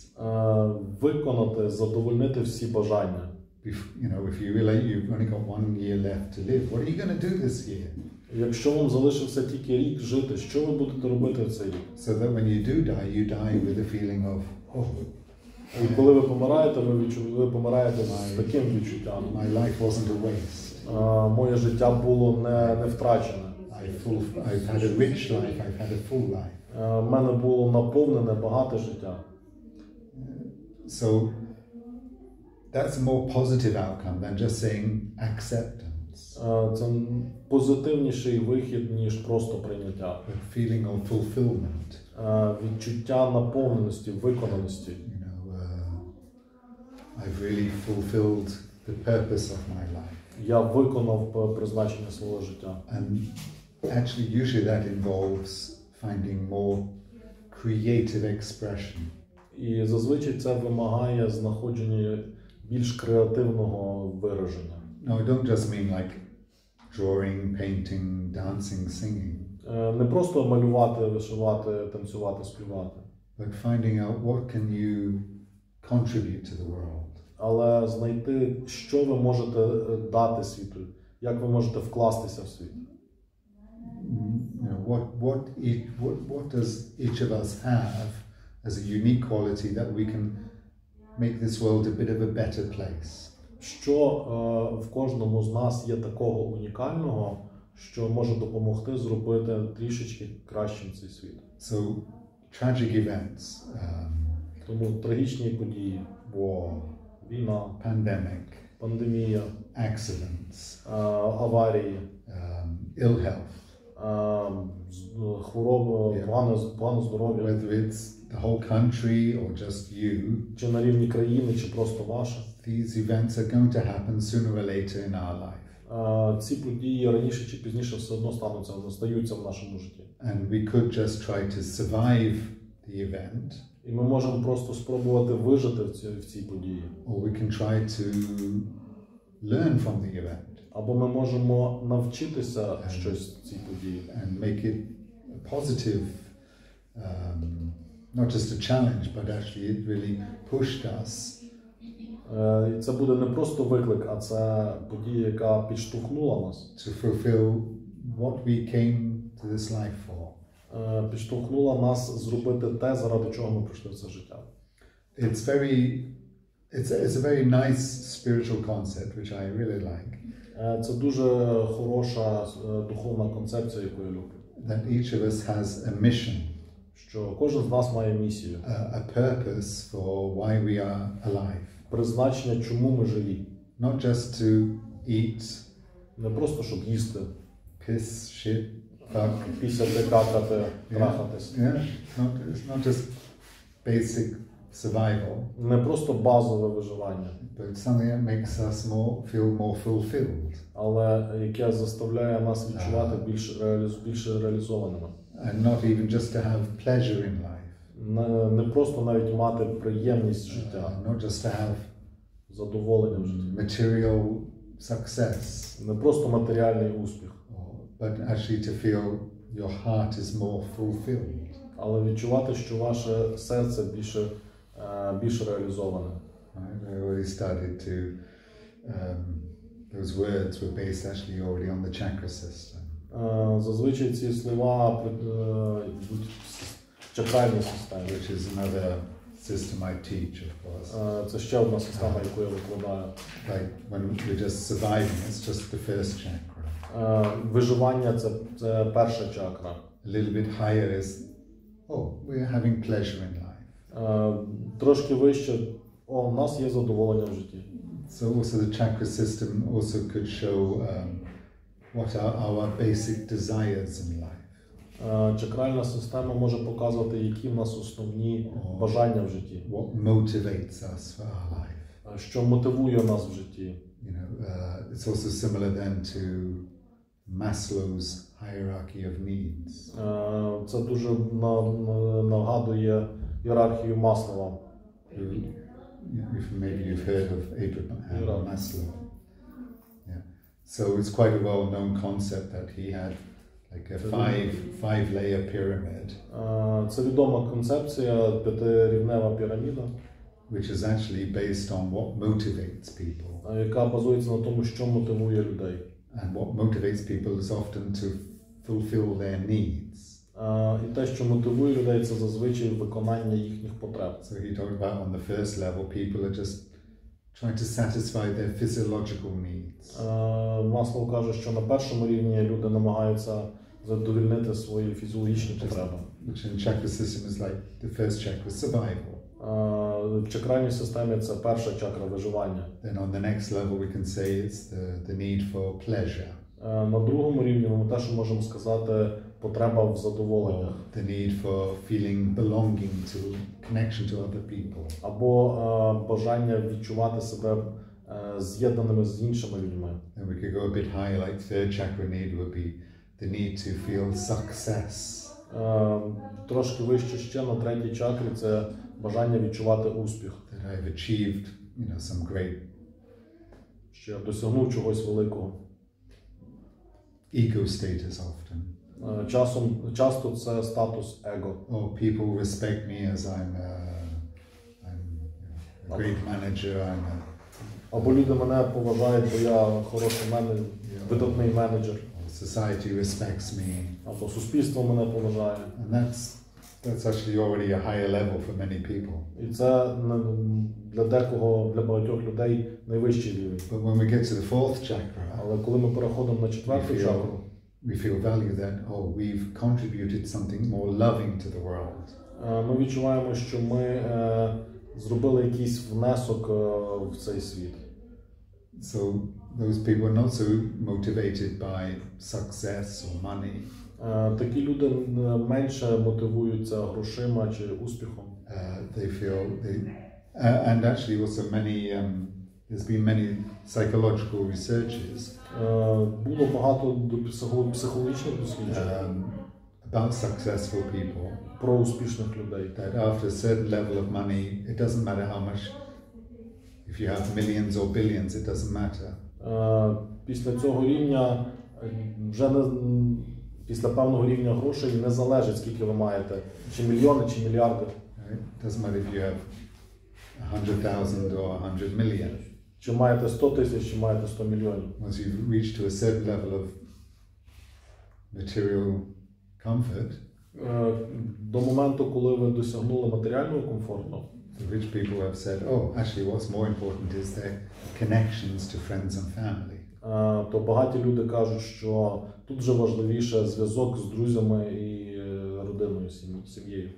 Виконати, задовольнити всі бажання. If you realize you've only got 1 year left to live, what are you going to do this year? Якщо вам залишився тільки рік жити, що ви будете робити в цей рік? So that when you do die, you die with a feeling of, І коли ви помираєте, ви помираєте з таким відчуттям. My life wasn't a waste. Моє життя було не втрачене. I've had a rich life, I've had a full life. В мене було наповнене, багате життя. So that's a more positive outcome than just saying acceptance. Це позитивніший вихід, ніж просто прийняття. A feeling of fulfillment. Відчуття наповненості, виконаності. I've really fulfilled the purpose of my life. Я виконав призначення свого життя. And actually, usually that involves finding more creative expression. І зазвичай це вимагає знаходження більш креативного вираження. No, I don't just mean like drawing, painting, dancing, singing. Не просто малювати, вишивати, танцювати, співати. But finding out what can you contribute to the world. Але знайти, що ви можете дати світу, як ви можете вкластися в світ. What does each of us have as a unique quality that we can make this world a bit of a better place? Що в кожному з нас є такого унікального, що може допомогти зробити трішечки кращим цей світ. So, tragic events, Тому трагічні події, war, війна, pandemic, пандемія, accidents, аварії, ill health, хвороби, погане здоров'я. whether it's the whole country or just you, Чи на рівні країни, чи просто ваше. these events are going to happen sooner or later in our life. Ці події раніше чи пізніше все одно стаються в нашому житті. And we could just try to survive the event, І ми можемо просто спробувати вижити в цій події. or we can try to learn from the event Або ми можемо навчитися щось в цій події. and make it a positive, not just a challenge, but actually it really pushed us. Це буде не просто виклик, а це подія, яка підштовхнула нас. To fulfill what we came to this life for. Підштовхнула нас зробити те, заради чого ми прийшли в це життя. It's a very nice spiritual concept, which I really like. Це дуже хороша духовна концепція, яку я люблю. That each of us has a mission, Що кожен з нас має місію. a purpose for why we are alive. Призначення, чому ми живі. Not just to eat, Не просто, щоб їсти, piss, shit, fuck. пісяти, какати, трахатись. It's not just basic survival, Не просто базове виживання, but something that makes us feel more fulfilled. але яке заставляє нас відчувати більш реалізованими. And not even just to have pleasure in life. Не просто навіть мати приємність життя, Not just to have задоволення в житті. material success, Не просто матеріальний успіх, but actually to feel your heart is more fulfilled. але відчувати, що ваше серце більш реалізоване. Right? I already started to, those words were based actually already on the chakra system. Зазвичай ці слова йдуть в чакральній системі. Which is another system I teach, of course. Це ще одна система, яку я викладаю. Like when we're just surviving, it's just the first chakra. Виживання – це перша чакра. A little bit higher is, we're having pleasure in life. Трошки вище, у нас є задоволення в житті. So also the chakra system also could show what are our basic desires in life. Чакральна система може показувати, які в нас основні бажання в житті. What motivates us for our life. Що мотивує нас в житті. It's also similar then to Maslow's hierarchy of needs. Це дуже нагадує ієрархію Маслова. Maybe you've heard of Abraham Maslow. Yeah. So it's quite a well-known concept that he had like a five-layer pyramid. Це відома концепція, п'ятирівнева піраміда. Which is actually based on what motivates people. Яка базується на тому, що мотивує людей. And what motivates people is often to fulfill their needs. І те, що мотивує людей, це зазвичай виконання їхніх потреб. So he talked about on the first level, people are just trying to satisfy their physiological needs. Маслоу каже, що на першому рівні люди намагаються задовольнити свої фізіологічні потреби. Which in chakra system is like the first chakra, survival. В чакральній системі це перша чакра виживання. Then on the next level we can say it's the need for pleasure. На другому рівні ми теж можемо сказати потреба в задоволеннях. The need for feeling belonging to connection to other people. Або бажання відчувати себе з'єднаними з іншими людьми. And we could go a bit higher, like third chakra need would be the need to feel success. Трошки вище ще на третій чакрі це бажання відчувати успіх. That I've achieved, some great. Що я досягнув чогось великого. Ego status often. Часто це статус его. Or people respect me as I'm a great manager. Або люди мене поважають, бо я хороший менеджер, видатний менеджер. Society respects me. Або суспільство мене поважає. And that's actually already a higher level for many people. І це для багатьох людей найвищий рівень. But when we get to the fourth chakra, Але коли ми переходимо на четверту чакру, we feel value that we've contributed something more loving to the world. Ми відчуваємо, що ми зробили якийсь внесок в цей світ. So those people are not so motivated by success or money. Такі люди менше мотивуються грошима чи успіхом. They feel and actually also there's been many psychological researches Було багато психологічних досліджень about successful people. Про успішних людей. That after a certain level of money, it doesn't matter how much. If you have millions or billions, it doesn't matter. Після цього рівня вже після певного рівня грошей не залежить, скільки ви маєте, чи мільйони, чи мільярди. It doesn't matter if you have 100,000 or 100 million. Чи маєте 100 тисяч, чи маєте 100 мільйонів. Once you've reached to a certain level of material comfort, до моменту, коли ви досягнули матеріального комфорту, the rich people have said, actually what's more important is their connections to friends and family. То багаті люди кажуть, що тут вже важливіше зв'язок з друзями і родиною, сім'єю.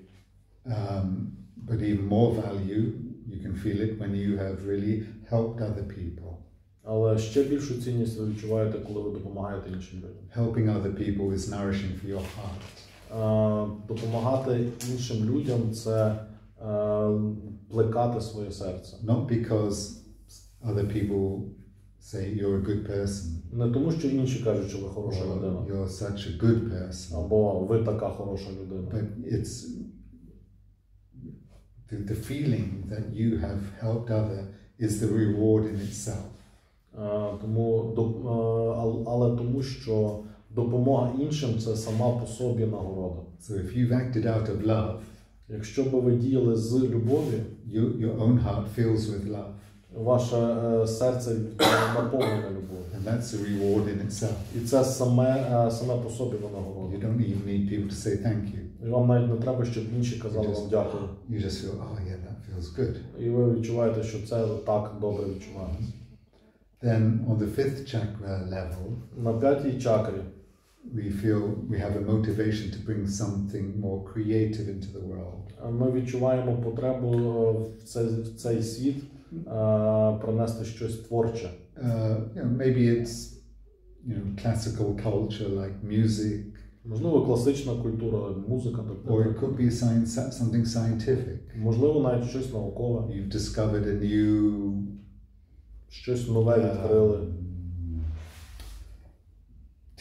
But even more value, you can feel it when you have really helped other people. Але ще більшу цінність ви відчуваєте, коли ви допомагаєте іншим людям. Helping other people is nourishing for your heart. Допомагати іншим людям – це плекати своє серце. Not because other people say you're a good person. Не тому, що інші кажуть, що ви хороша людина. You're such a good person. Або ви така хороша людина. But it's the feeling that you have helped other is the reward in itself. Але тому, що допомога іншим – це сама по собі нагорода. So if you've acted out of love, якщо б ви діяли з любові, your own heart fills with love. Ваше серце наповнене любов'ю. And that's the reward in itself. І це саме по собі винагорода. You don't even need people to say thank you. І вам навіть не треба, щоб інші казали вам дякую. You just feel, yeah, that feels good. І ви відчуваєте, що це так добре відчувається. Then on the fifth chakra level, на п'ятій чакрі, we feel we have a motivation to bring something more creative into the world. Ми відчуваємо потребу в цей світ принести щось творче. Maybe it's classical culture like music. Можливо, класична культура, музика. Or it could be something scientific. Можливо, навіть щось наукове. You've discovered a new щось нове відкрили.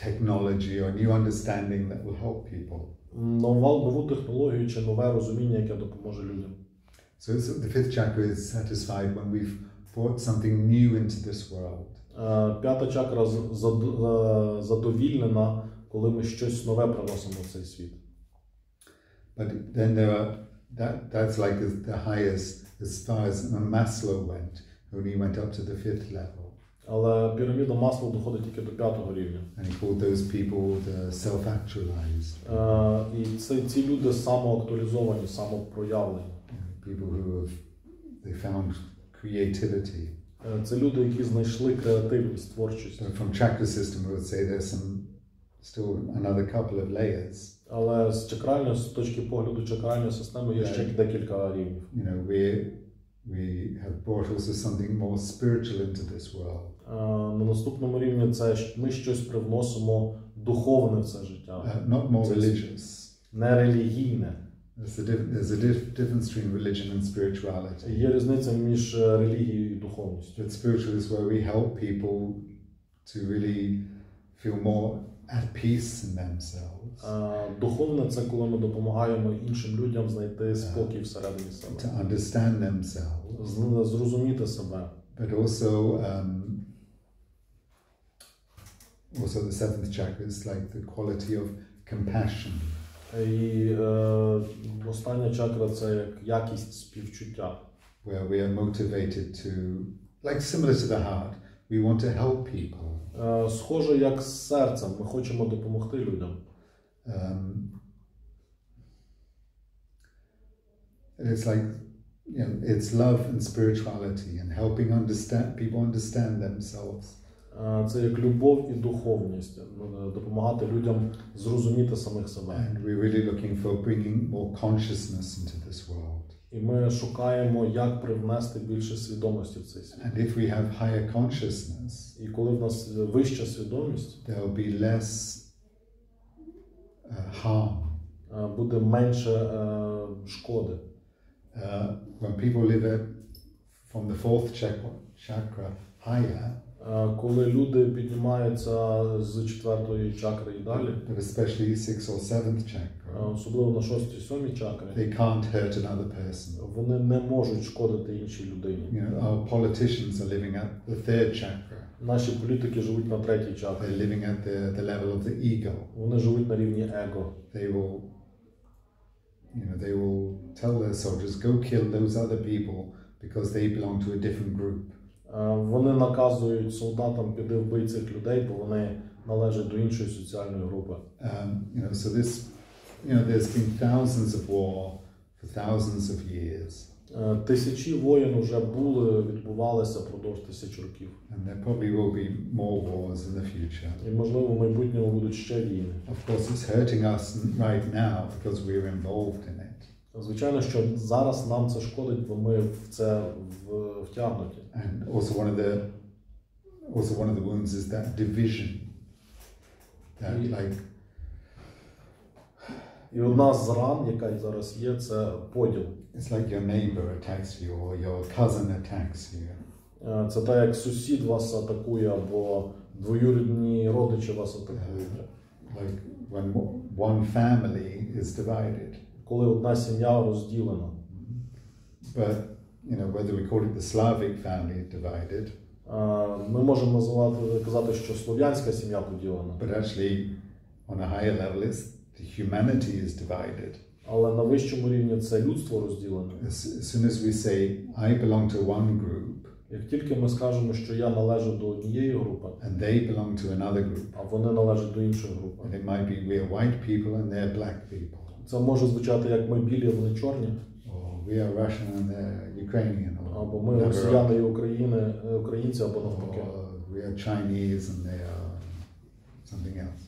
Technology or new understanding that will help people. Нову технологію чи нове розуміння, яке допоможе людям. So the fifth chakra is satisfied when we've brought something new into this world. П'ята чакра задовільнена, коли ми щось нове приносимо в цей світ. But then there are that's like the highest as far as Maslow went, only went up to the fifth level. Але піраміда Маслоу доходить тільки до п'ятого рівня. And he called those people the self-actualized. І ці люди самоактуалізовані, самопроявлені. People who they found creativity. Це люди, які знайшли креативність, творчість. So from chakra system, we would say there's some still another couple of layers. Але з чакральної, з точки погляду чакральної системи є ще декілька рівнів. You know, we have brought also something more spiritual into this world. На наступному рівні це ми щось привносимо духовне в це життя. Not more religious. Не релігійне. There's a difference between religion and spirituality. Є різниця між релігією і духовністю. But spiritual is where we help people to really feel more at peace in themselves. Духовне – це коли ми допомагаємо іншим людям знайти спокій всередині себе. To understand themselves. Зрозуміти себе. But also the seventh chakra is like the quality of compassion. І остання чакра – це як якість співчуття. Where we are motivated to, like similar to the heart, we want to help people. Схоже як з серцем, ми хочемо допомогти людям. It's like, you know, it's love and spirituality and helping people understand themselves. Це як любов і духовність, допомагати людям зрозуміти самих себе. And we're really looking for bringing more consciousness into this world. І ми шукаємо, як привнести більше свідомості в цей світ. And if we have higher consciousness, і коли в нас вища свідомість, there will be less harm. Буде менше шкоди. When people live from the fourth chakra higher, коли люди піднімаються з четвертої чакри і далі, but especially sixth or seventh chakra, особливо на шостій, сьомій чакрі, they can't hurt another person. Вони не можуть шкодити іншій людині. You know, our politicians are living at the third chakra. Наші політики живуть на третій чакрі. They're living at the level of the ego. Вони живуть на рівні его. They will tell their soldiers, go kill those other people because they belong to a different group. Вони наказують солдатам піти вбити цих людей, бо вони належать до іншої соціальної групи. So there's been thousands of war for thousands of years. Тисячі воєн вже були, відбувалися продовж тисяч років. And there probably will be more wars in the future. І можливо в майбутньому будуть ще війни. Of course, it's hurting us right now because we're involved in it. Звичайно, що зараз нам це шкодить, бо ми в це втягнуті. And also one of the wounds is that division. І одна з ран, яка зараз є, це поділ. It's like your neighbor attacks you or your cousin attacks you. Це так, як сусід вас атакує або двоюрідні родичі вас атакують. Like when one family is divided. Коли одна сім'я розділена. But whether we call it the Slavic family divided. Ми можемо казати, що слов'янська сім'я поділена. But actually, on a higher level, the humanity is divided. Але на вищому рівні це людство розділене. As soon as we say, I belong to one group. Як тільки ми скажемо, що я належу до однієї групи, and they belong to another group. А вони належать до іншої групи. And it might be we are white people and they're black people. Це може звучати як ми білі, вони чорні. Or we are Russian and they're Ukrainian. Або ми росіяни і українці, або навпаки. Or we are Chinese and they are something else.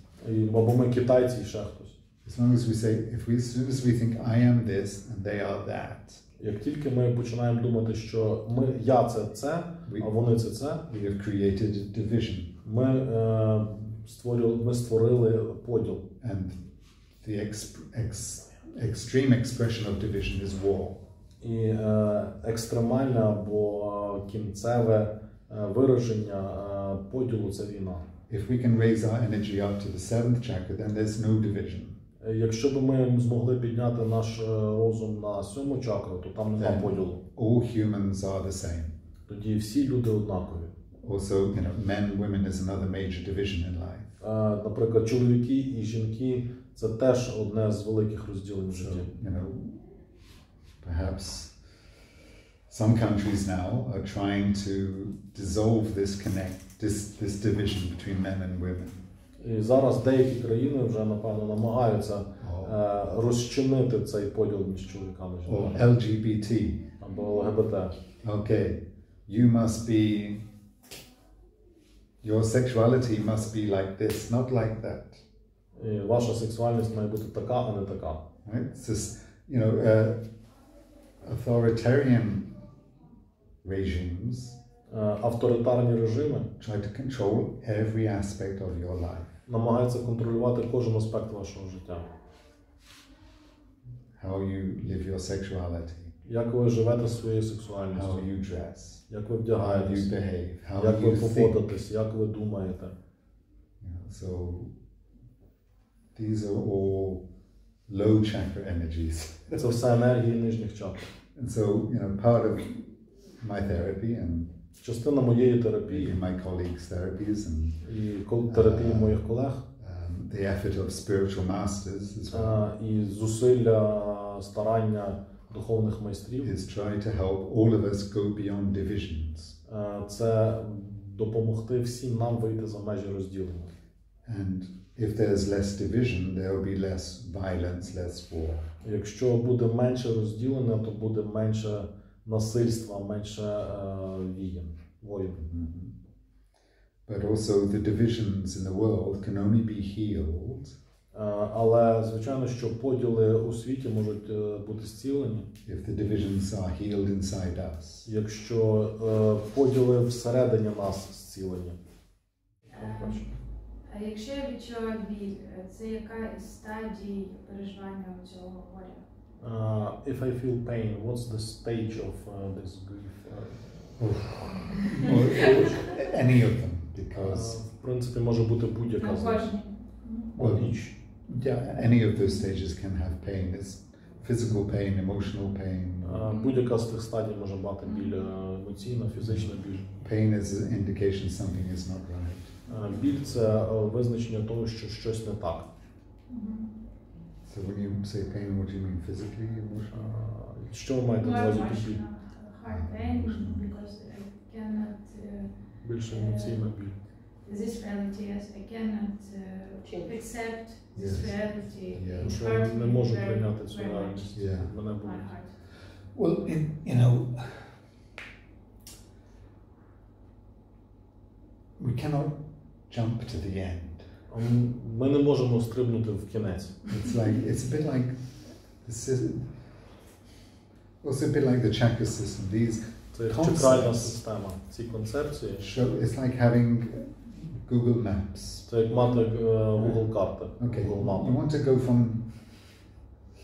Або ми китайці і ще хтось. As long as we say, as soon as we think I am this and they are that. Як тільки ми починаємо думати, що я це, а вони це, we have created division. Ми створили поділ. And the extreme expression of division is war. І екстремальне або кінцеве вираження поділу – це війна. If we can raise our energy up to the seventh chakra, then there's no division. Якщо б ми змогли підняти наш розум на сьому чакру, то там нема поділу. All humans are the same. Тоді всі люди однакові. Also, men, women is another major division in life. Наприклад, чоловіки і жінки – це теж одне з великих розділень в житті. Perhaps some countries now are trying to dissolve this division between men and women. І зараз деякі країни вже, напевно, намагаються розчинити цей поділ між чоловіками і жінками. Or LGBT. Або ЛГБТ. Okay, your sexuality must be like this, not like that. І ваша сексуальність має бути така, а не така. Right? It's this, you know, authoritarian regimes Авторитарні режими try to control every aspect of your life. намагаються контролювати кожен аспект вашого життя. How you live your sexuality, Як ви живете своєю how сексуальністю, you dress, як ви how you вдягаєтесь, behave, how як ви you think. поводитесь, як ви думаєте. You know, so these are all low chakra energies. Це все енергії нижніх чакр. And so, you know, part of my therapy and Частина моєї терапії my colleagues' therapies and і терапії моїх колег, the effort of spiritual masters as well і зусилля, старання духовних майстрів is try to help all of us go beyond divisions. Це допомогти всім нам вийти за межі розділення. And if there's less division, there will be less violence, less war. Якщо буде менше розділення, то буде менше насильства, менше воїн. But also the divisions in the world can only be healed Але, звичайно, що поділи у світі можуть бути зцілені, if the divisions are healed inside us. якщо поділи всередині нас зцілені. А якщо я відчуваю біль, це яка із стадій переживання цього горя? If I feel pain, what's the stage of this grief? Any of them, because В принципі, може бути будь-яка з них. well, Each. yeah, any of those stages can have pain. There's physical pain, emotional pain. Будь-яка з тих стадій може мати біль, емоційна, фізична біль. Pain is an indication something is not right. Біль – це визначення того, що щось не так. So when you say pain, what do you mean? Physically, emotionally? Що ви маєте на увазі під біль? Hard pain, because I cannot Більше емоційна біль. this reality, yes, I cannot accept this Yes. reality. Yeah. It's Що hard я to не me можу very, прийняти цю very much. реальність. Yeah. Мене My болить. heart. Well, you know, we cannot jump to the end. Ми не можемо стрибнути в кінець. It's a bit like the system. Also a bit like the chakra system. These Це як чакральна concepts система. Ці концепції show. It's like having Google Maps. це як мати Google карти, Okay, Google you мапи. want to go from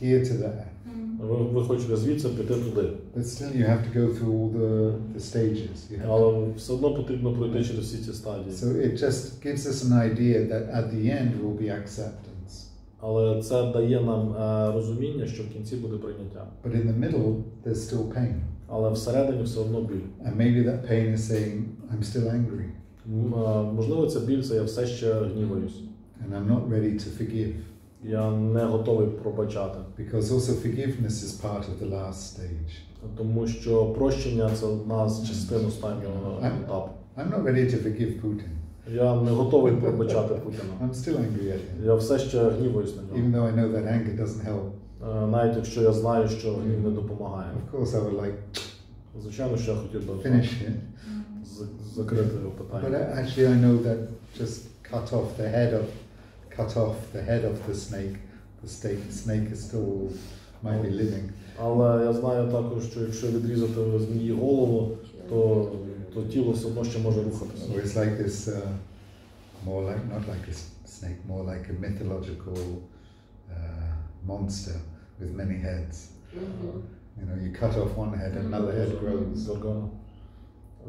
here to there, Ви хочете звідси піти туди, but still you have to go through all the stages. You have to, але все одно потрібно пройти через всі ці стадії. so it just gives us an idea that at the end will be acceptance. Але це дає нам розуміння, що в кінці буде прийняття. But in the middle, there's still pain. Але всередині все одно біль. And maybe that pain is saying, I'm still angry. Можливо, ця біль – це я все ще гніваюсь. And I'm not ready to forgive. Я не готовий пробачати. Because also forgiveness is part of the last stage. Тому що прощення – це одна з частин останнього етапу. I'm not ready to forgive Putin. Я не готовий пробачати Путіна. I'm still angry at him. Я все ще гніваюсь на Even нього. though I know that anger doesn't help. Навіть якщо я знаю, що гнів не допомагає. Of course, I would like Звичайно, що я хотів би finish it. закрити його But питання. actually, I know that just cut off the head of the snake. The snake is still might be living. Але я знаю також, що якщо відрізати змії голову, то тіло все одно ще може рухатися. So it's like this, more like not like a snake, more like a mythological monster with many heads. You know, you cut off one head, another head grows. Горгона.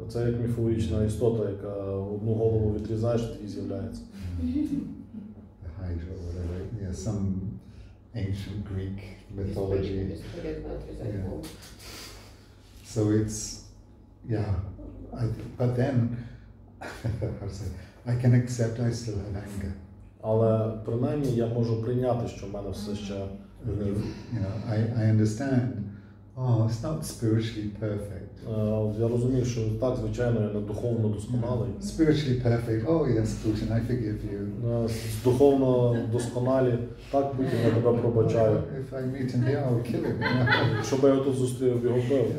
Це як міфологічна істота, яка одну голову відрізаєш, дві з'являється. The Hydra or whatever. Yeah, some ancient Greek mythology. Yeah. So it's, yeah. But then, how to say, I can accept I still have anger. Але принаймні я можу прийняти, що в мене все ще гнів. You know, I understand. Oh, it's not spiritually perfect. Я розумію, що так, звичайно, я не духовно досконалий. Spiritually perfect. Oh yes, Putin, I forgive you. Духовно досконалі, так, Путін, я тебе пробачаю. If I meet him here, I'll kill him. You know? Щоб я його тут зустрів, його вбив.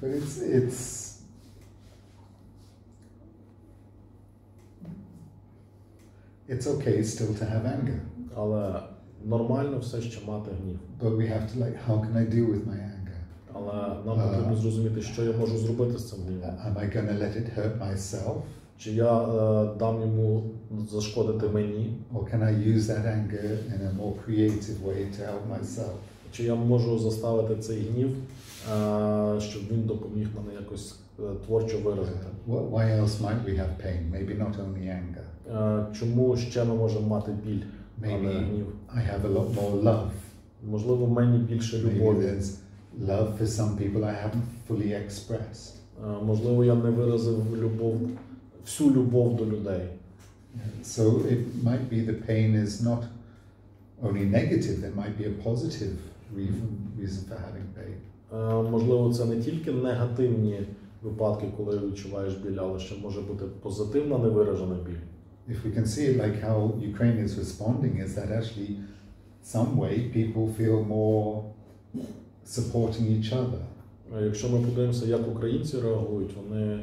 But it's it's okay still to have anger. Але нормально все ще мати гнів. But we have to how can I deal with my anger? Але нам потрібно зрозуміти, що я можу зробити з цим гнівом. Am I going to let it hurt myself? Чи я дам йому зашкодити мені? Or can I use that anger in a more creative way to help myself? Чи я можу заставити цей гнів, щоб він допоміг мене якось творчо виразити? Why else might we have pain? Maybe not only anger. Чому ще ми можемо мати біль, а не гнів? I have a lot more love. Можливо, в мені більше Maybe любові. there's love for some people I haven't fully expressed. Можливо, я не виразив всю любов до людей. So it might be the pain is not only negative, there might be a positive reason for having pain. Можливо, це не тільки негативні випадки, коли відчуваєш біль, але ще може бути позитивна невиражена біль. If we can see it like how Ukraine is responding, is that actually some way people feel more supporting each other. Якщо ми подивимося, як українці реагують, вони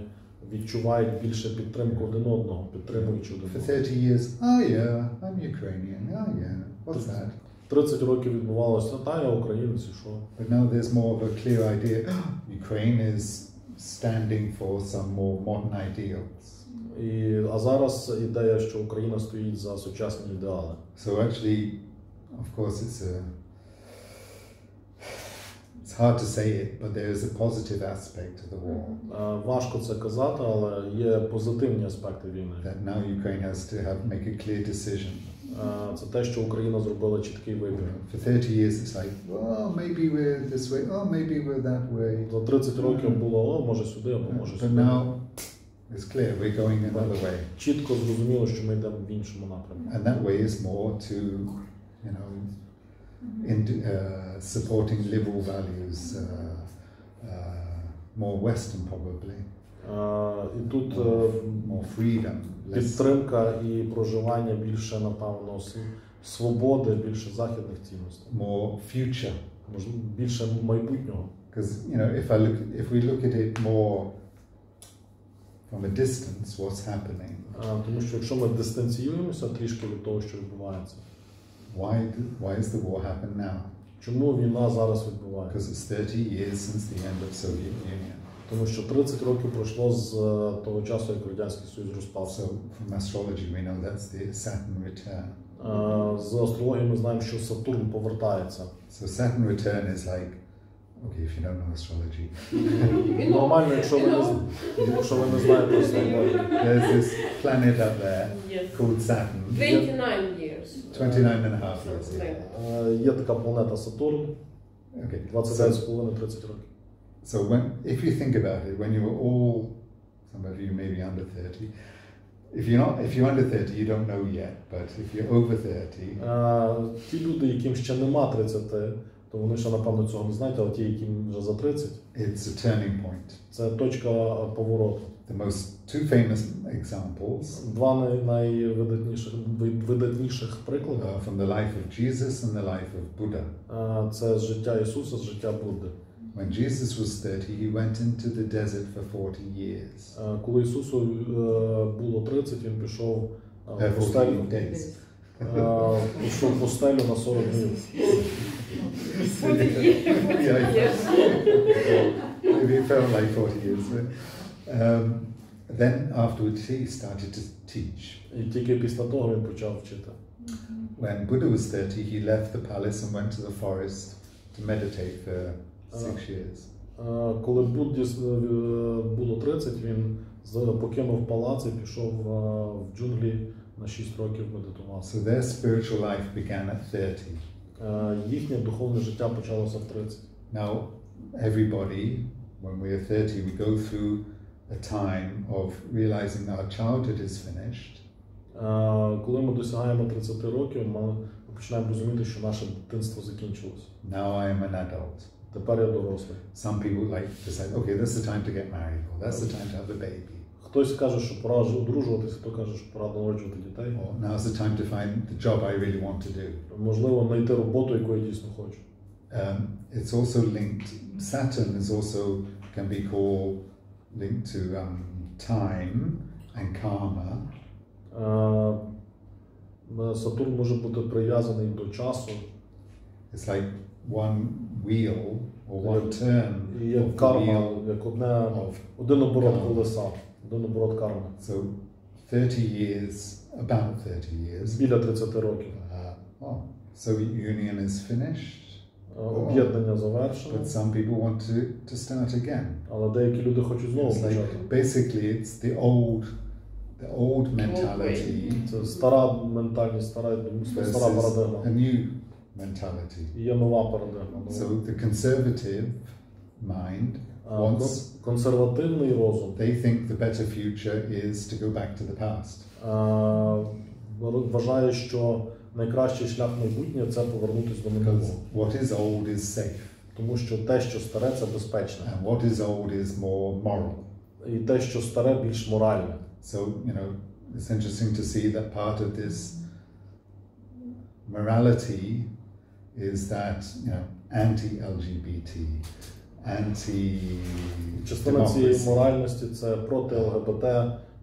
відчувають більше підтримку один одного, підтримуючи один For одного. 30 years, oh yeah, I'm Ukrainian, oh yeah, what's that? 30 років відбувалося, та я українець, і що? But now there's more of a clear idea, Ukraine is standing for some more modern ideals. А зараз ідея, що Україна стоїть за сучасні ідеали. So actually, of course, it's hard to say it, but there is a positive aspect of the war. Важко це казати, але є позитивні аспекти війни. That now Ukraine has to make a clear decision. Це те, що Україна зробила чіткий вибір. For 30 years it's like, well, maybe we're this way, oh, maybe we're that way. За 30 років було, може сюди, або може But сюди. now it's clear, we're going another way. Чітко зрозуміло, що ми йдемо в іншому напрямку. And that way is more to, you know, supporting liberal values, more Western probably. І тут more freedom, підтримка і проживання більше, напевно, свободи, більше західних цінностей. More future. Більше майбутнього. Because, you know, if we look at it more from a distance, what's happening? Тому що якщо ми дистанціюємося трішки від того, що відбувається. Why does the war happen now? Чому війна зараз відбувається? Because it's 30 years since the end of Soviet Union. Тому що 30 років пройшло з того часу, як Радянський Союз розпався. So from astrology we know that's the Saturn return. З астрології ми знаємо, що Сатурн повертається. So Saturn return is like, okay, if you don't know astrology. Нормально, якщо ви не знаєте астрологію. There's this planet up there called Saturn. 29 years. 29 and a half years. Є така планета Сатурн. 29,5-30 років. So if you think about it, when you were all, some of you may be under 30, if you're under 30, you don't know yet, but if you're over 30... Ті люди, яким ще нема 30, то вони ще, напевно, цього не знають, але ті, яким вже за 30, it's a turning point. Це точка повороту. The two famous examples Два найвидатніших приклади from the life of Jesus and the life of Buddha. Це з життя Ісуса, з життя Будди. When Jesus was 30, he went into the desert for 40 years. Коли Ісусу було 30, він пішов в 40 days. Пішов в пустелю на 40 днів. Maybe it felt like 40 years. Then afterwards he started to teach. І тільки після того він почав вчити. When Buddha was 30, he left the palace and went to the forest to meditate for 6 years. Коли Будді було 30, він покинув палац і пішов в джунглі на 6 років медитував. So their spiritual life began at 30. Їхнє духовне життя почалося в 30. Now, everybody, when we are 30, we go through a time of realizing our childhood is finished. Коли ми досягаємо 30 років, ми починаємо розуміти, що наше дитинство закінчилось. Now I am an adult. Тепер я дорослий. Some people like decide, okay, that's the time to get married, or that's the time to have a baby. Хтось каже, що пора одружуватися, хто каже, що пора народжувати дітей. Or now's the time to find the job I really want to do. Можливо, знайти роботу, яку я дійсно хочу. It's also linked, Saturn is also, can be called, linked to time and karma. Сатурн може бути прив'язаний до часу. It's like one wheel or one turn І як of the карма, wheel як of один оборот karma. колеса, один оборот карми. So 30 years, about 30 years. Біля 30 років. Soviet Union is finished. Об'єднання завершено. But some people want to start again. Але деякі люди хочуть знову It's почати. basically it's the old mentality Це стара ментальність, стара versus парадигма. a new mentality. І є нова парадигма. So the conservative mind wants, Консервативний розум they think the better future is to go back to the past. Вважає, що найкращий шлях майбутнє – це повернутися до минулого. Because what is old is safe. Тому що те, що старе – це безпечне. And what is old is more moral. І те, що старе, більш моральне. So, it's interesting to see that part of this morality is that, anti-LGBT, Частина цієї anti-democracy. моральності – це проти ЛГБТ,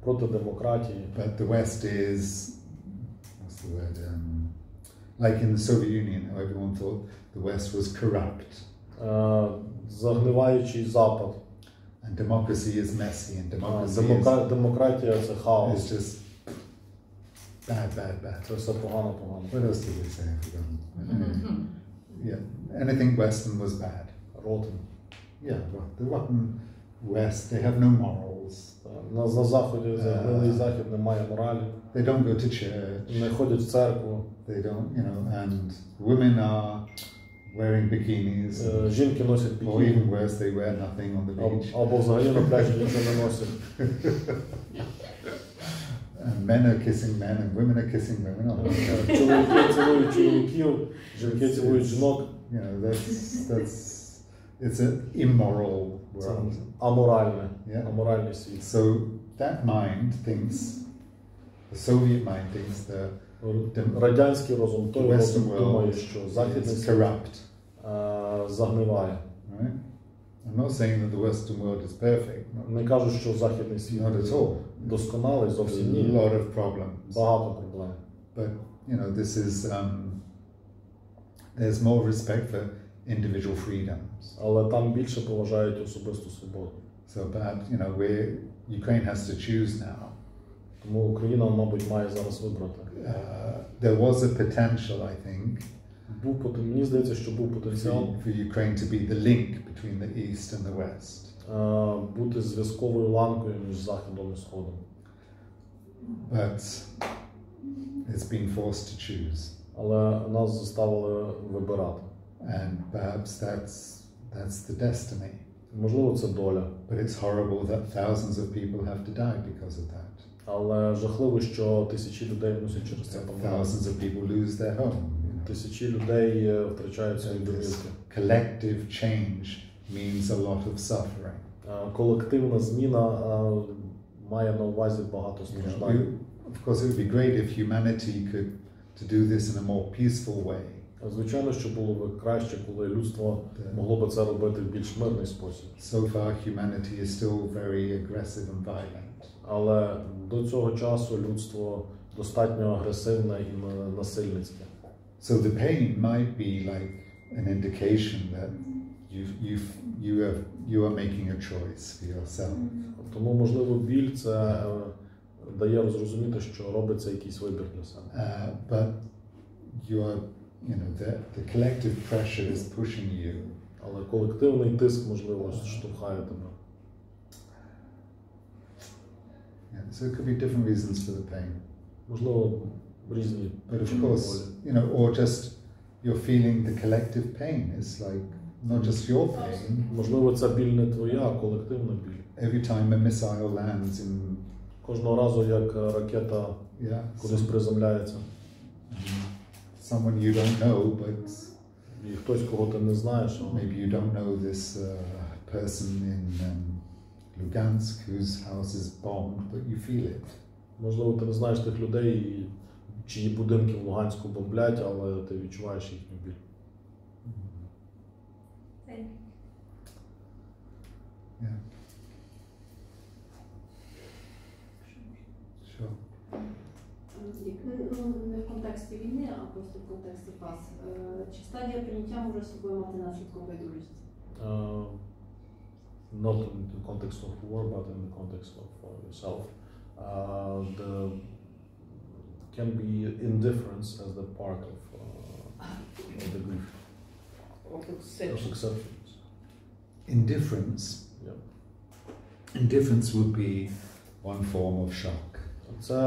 проти демократії. But the West is, what's the word? Like in the Soviet Union, how everyone thought the West was corrupt. Загниваючий Запад. And democracy is messy, and democracy Демократія – це хаос. is just bad. Це все погано. What else did we say? I forgot. Yeah, anything Western was bad. Rotten. Yeah, the rotten West, they have no morals. На Заході, загнилий Захід, немає моралі. They don't go to church. Не ходять в церкву. They don't, and women are wearing bikinis. Жінки носять Or бікіні. even worse, they wear nothing on the beach. Або взагалі на пляжі нічого не носять. And men are kissing men, and women are kissing women. Чоловіки цілують чоловіків, жінки цілують жінок. It's an immoral Це world. аморальний світ. So that mind thinks, the Soviet mind thinks that Радянський розум, той the розум Western думає, world що західний is світ corrupt. загниває. Right? I'm not saying that the Western world is perfect. Не кажу, що західний світ Not at all. досконалий, There's зовсім a ні. lot of problems. Багато проблем. But this is there's more respect for individual freedoms. Але там більше поважають особисту свободу. So, but Ukraine has to choose now. Тому Україна, мабуть, має зараз вибрати. There was a potential, I think, Мені здається, що був потенціал for Ukraine to be the link between the East and the West. Бути зв'язковою ланкою між Західом і Сходом. But it's been forced to choose. Але нас заставили вибирати. And perhaps that's the destiny. Можливо, це доля. But it's horrible that thousands of people have to die because of that. Але жахливо, що тисячі людей мусять через це помирати. Thousands of people lose their home. Тисячі людей втрачають свої домівки. Collective change means a lot of suffering. Колективна зміна має на увазі багато страждань. Of course, it would be great if humanity could to do this in a more peaceful way. Звичайно, що було б краще, коли людство могло б це робити в більш мирний спосіб. So far, humanity is still very aggressive and violent. Але до цього часу людство достатньо агресивне і насильницьке. So the pain might be like an indication that you are making a choice for yourself. Тому, можливо, біль це дає розрозуміти, що робиться якийсь вибір для себе. But the collective pressure is pushing you. Але колективний тиск, можливо, штовхає тебе. So it could be different reasons for the pain. Можливо, різні. But of course, or just you're feeling the collective pain. It's like not just your pain. Можливо, це біль не твоя, а колективна біль. Every time a missile lands in. Кожного разу, як ракета кудись приземляється. Someone you don't know, but. І хтось, кого ти не знаєш. Maybe you don't know this person in Lugansk whose house is bombed, but you feel it. Можливо, ти не знаєш тих людей, чиї будинки в Луганську бомблять, але ти відчуваєш їхню біль. Yeah. Sure. В контексті війни, а просто в контексті фаз. Чи стадія прийняття може з собою мати наслідком байдужість? Not in the context of war, but in the context of yourself. Can be indifference as the part of the grief. Of acceptance. Indifference. Yeah. Indifference would be one form of shock. Це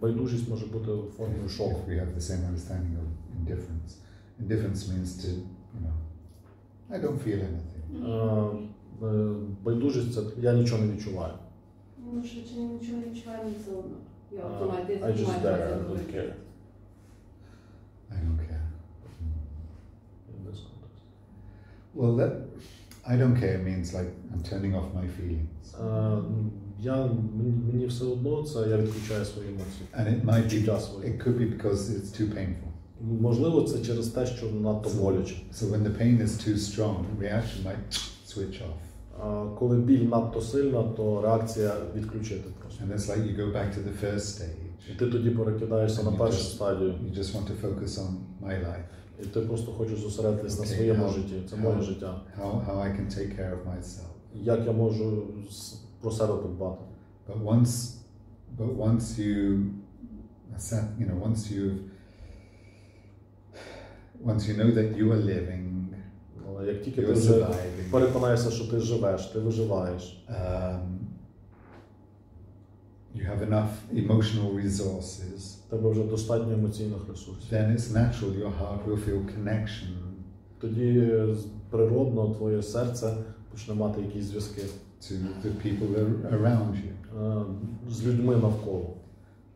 байдужість може бути формою шоку. If we have the same understanding of indifference. Indifference means to, I don't feel anything. Байдужість – це я нічого не відчуваю. Ну, що чи нічого не відчуваю, не все одно. I just there, I don't care. I don't care. In this context. Well, that I don't care means like I'm turning off my feelings. Мені все одно, це я відключаю свої емоції. And it might be, it could be because it's too painful. Можливо, це через те, що надто боляче. So when the pain is too strong, the reaction might switch off. Коли біль надто сильна, то реакція відключити просто. And it's like you go back to the first stage. І ти тоді перекидаєшся на першу стадію. You just want to focus on my life. І ти просто хочеш зосередитись на своєму житті. Це моє життя. How I can take care of myself. Як я можу про себе подбати. But once you know that you are living, але як тільки ти вже переконаєшся, що ти живеш, ти виживаєш. You have enough emotional resources. Тебе вже достатньо емоційних ресурсів. Then it's natural your heart will feel connection. Тоді природно твоє серце почне мати якісь зв'язки. To the people that are around you. З людьми навколо.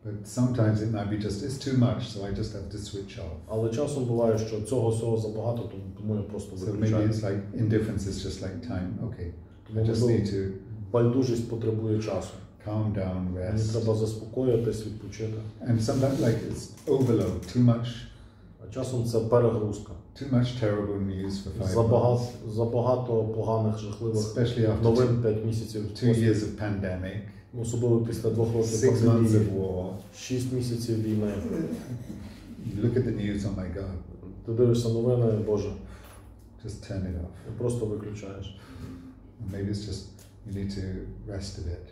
But sometimes it might be just it's too much, so I just have to switch off. Але часом буває, що цього всього забагато, тому я просто виключаю. So maybe it's like indifference is just like time. Okay, I just need to. Байдужість потребує часу. Calm down, rest. Мені треба заспокоїтись, відпочити. And sometimes like it's overload, too much. А часом це перегрузка. Too much terrible news for 5 months. Забагато поганих, жахливих новин 5 місяців. 2 years of pandemic. Особливо після 2 років 6 months of war. 6 місяців війни. You look at the news, oh my God. Ти дивишся новини, Боже. Just turn it off. І просто виключаєш. Maybe it's just you need to rest a bit.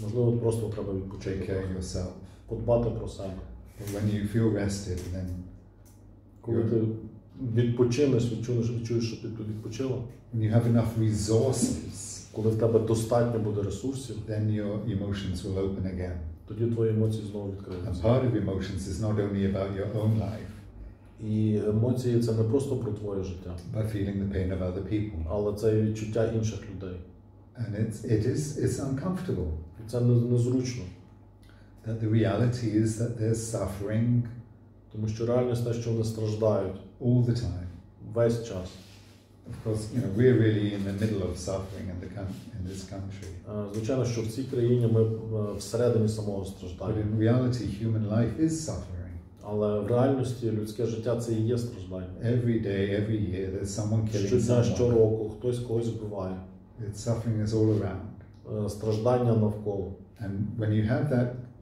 Можливо, просто треба відпочити. Take care of yourself. Подбати про себе. But when you feel rested, then коли ти відпочинеш, відчуєш, що ти відпочила. When you have enough resources. Коли в тебе достатньо буде ресурсів, then your emotions will open again. Тоді твої емоції знову відкриються. And part of emotions is not only about your own life. І емоції це не просто про твоє життя. But feeling the pain of other people. Але це і відчуття інших людей. And it's uncomfortable. І це незручно. That the reality is that there's suffering. Тому що реальність те, що вони страждають. All the time. Весь час. Of course, we're really in the middle of suffering in this country. Звичайно, що в цій країні ми всередині самого страждання. But in reality, human life is suffering. Але в реальності людське життя це і є страждання. Every day, every year, there's someone killing Щодня, someone. щороку хтось когось вбиває. Suffering is all around. Страждання навколо. And when you have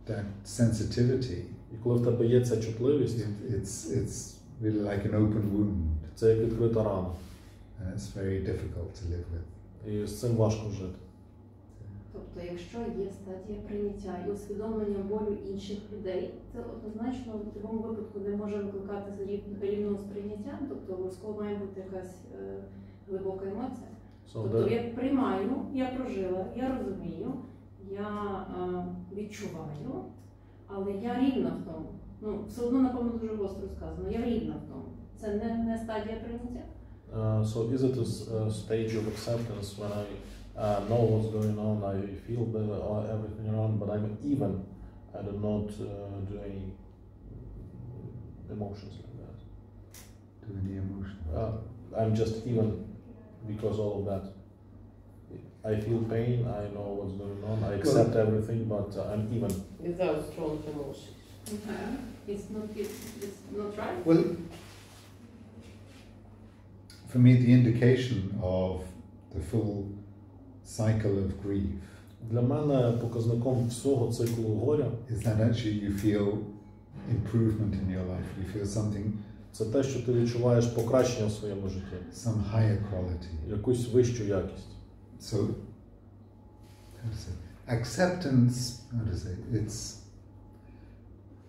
that sensitivity, і коли в тебе є ця чутливість, it's really like an open wound. Це як відкрита рана. And it's very difficult to live with. І з цим важко жити. Тобто, якщо є стадія прийняття і усвідомлення болю інших людей, це однозначно в такому випадку не може викликати рівного сприйняття, тобто обов'язково має бути якась глибока емоція. Тобто я приймаю, я прожила, я розумію, я відчуваю, але я рівна в тому. Все одно, напевно, дуже гостро сказано, я рівна в тому. Це не стадія прийняття? So is it a stage of acceptance when I know what's going on, I feel everything around, but I'm even, I do not do any emotions like that. Do any emotions? I'm just even because all of that. I feel pain, I know what's going on, I accept everything, but I'm even. Without strong emotions. It's not right? Well, for me, the indication of the full cycle of grief для мене показником всього циклу горя is that actually you feel improvement in your life. You feel something, Це те, що ти відчуваєш покращення в своєму житті, some higher quality. якусь вищу якість. So, how to say, acceptance, how to say,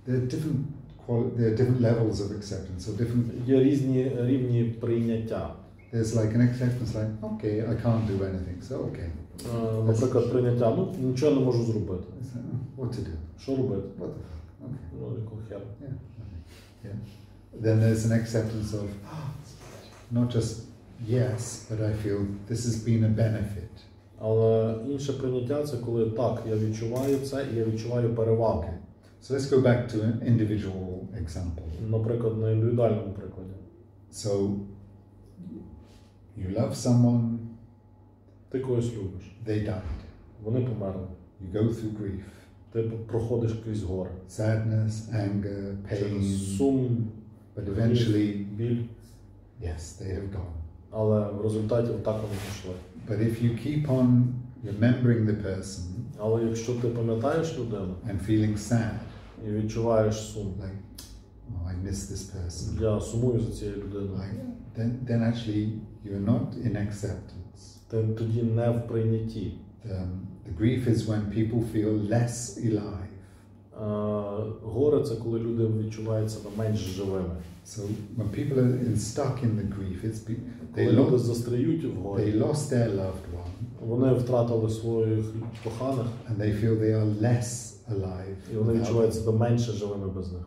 there are different levels of acceptance. So different. Є різні рівні прийняття. There's like an acceptance, like, okay, I can't do anything, so okay. Наприклад, прийняття, ну, нічого не можу зробити. What to do? Що робити? What the fuck? Okay. Ну, якого хера. Yeah. Then there's an acceptance of not just yes, but I feel this has been a benefit. Але інше прийняття – це коли так, я відчуваю це і я відчуваю переваги. So let's go back to an individual example. Наприклад, на індивідуальному прикладі. So you love someone, Ти когось любиш. they died. Вони померли. You go through grief, Ти проходиш крізь горе. sadness, anger, pain, Сум, but eventually, біль. yes, they have gone. Але в результаті отак вони пішли. But if you keep on remembering the person Але якщо ти пам'ятаєш людину and feeling sad, і відчуваєш сум, like, oh, I miss this person, я сумую за цією людиною, then actually you're not in acceptance. ти тоді не в прийнятті. The grief is when people feel less alive. Горе – це коли люди відчувають себе менш живими. So when people are stuck in the grief, Коли люди застряють в горі, they lost their loved one, вони втратили своїх коханих, and they feel they are less alive. і вони відчувають себе менше живими без них.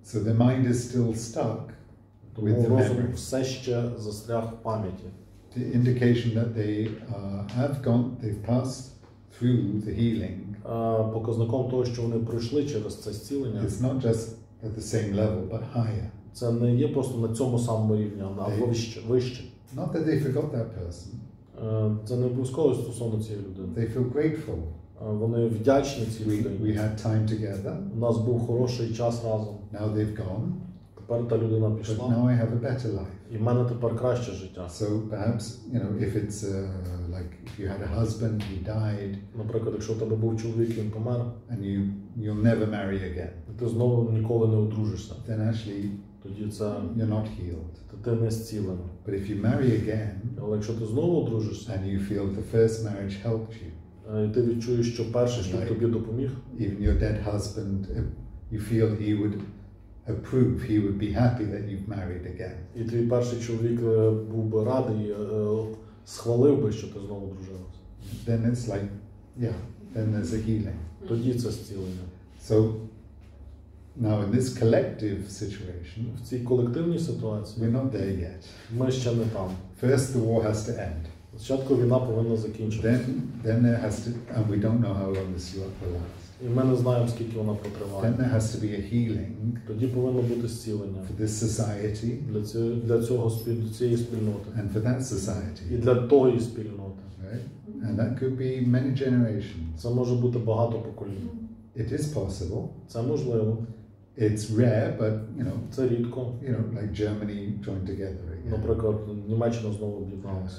So their mind is still stuck with Тому the розум memory. все ще застряг в пам'яті. The indication that they've passed through the healing. Показником того, що вони пройшли через це зцілення, It's not just at the same level, but higher. це не є просто на цьому самому рівні, а вище. Not that they forgot that person. Це не обов'язково стосовно цієї людини. They feel grateful. Вони вдячні цій людині. We had time together. У нас був хороший час разом. Now they've gone. Тепер та людина But пішла. now I have a better life. І в мене тепер краще життя. So perhaps, if it's like if you had a husband, he died. Наприклад, якщо у тебе був чоловік, він помер, And you'll never marry again. і ти знову ніколи не одружишся. Then actually Тоді це you're not healed. ти не зцілений. But if you marry again, Але якщо ти знову одружишся, and you feel the first marriage helped you, і ти відчуєш, що перший шлюб тобі допоміг, even your dead husband, you feel he would approve, he would be happy that you've married again. і твій перший чоловік був би радий, схвалив би, що ти знову одружилася. Then it's like, then there's a healing. Тоді це зцілення. So now in this collective situation, В цій колективній ситуації we're not there yet. ми ще не там. First, the war has to end. Спочатку війна повинна закінчитися. Then there has to, and we don't know how long this will last. І ми не знаємо, скільки вона протриває. Then there has to be a healing Тоді повинно бути зцілення for this society для цієї спільноти. and for that society. І для тої спільноти. Right? And that could be many generations. Це може бути багато поколінь. It is possible. Це можливо. It's rare, but Це рідко. like Germany joined together again. Наприклад, Німеччина знову об'єдналася.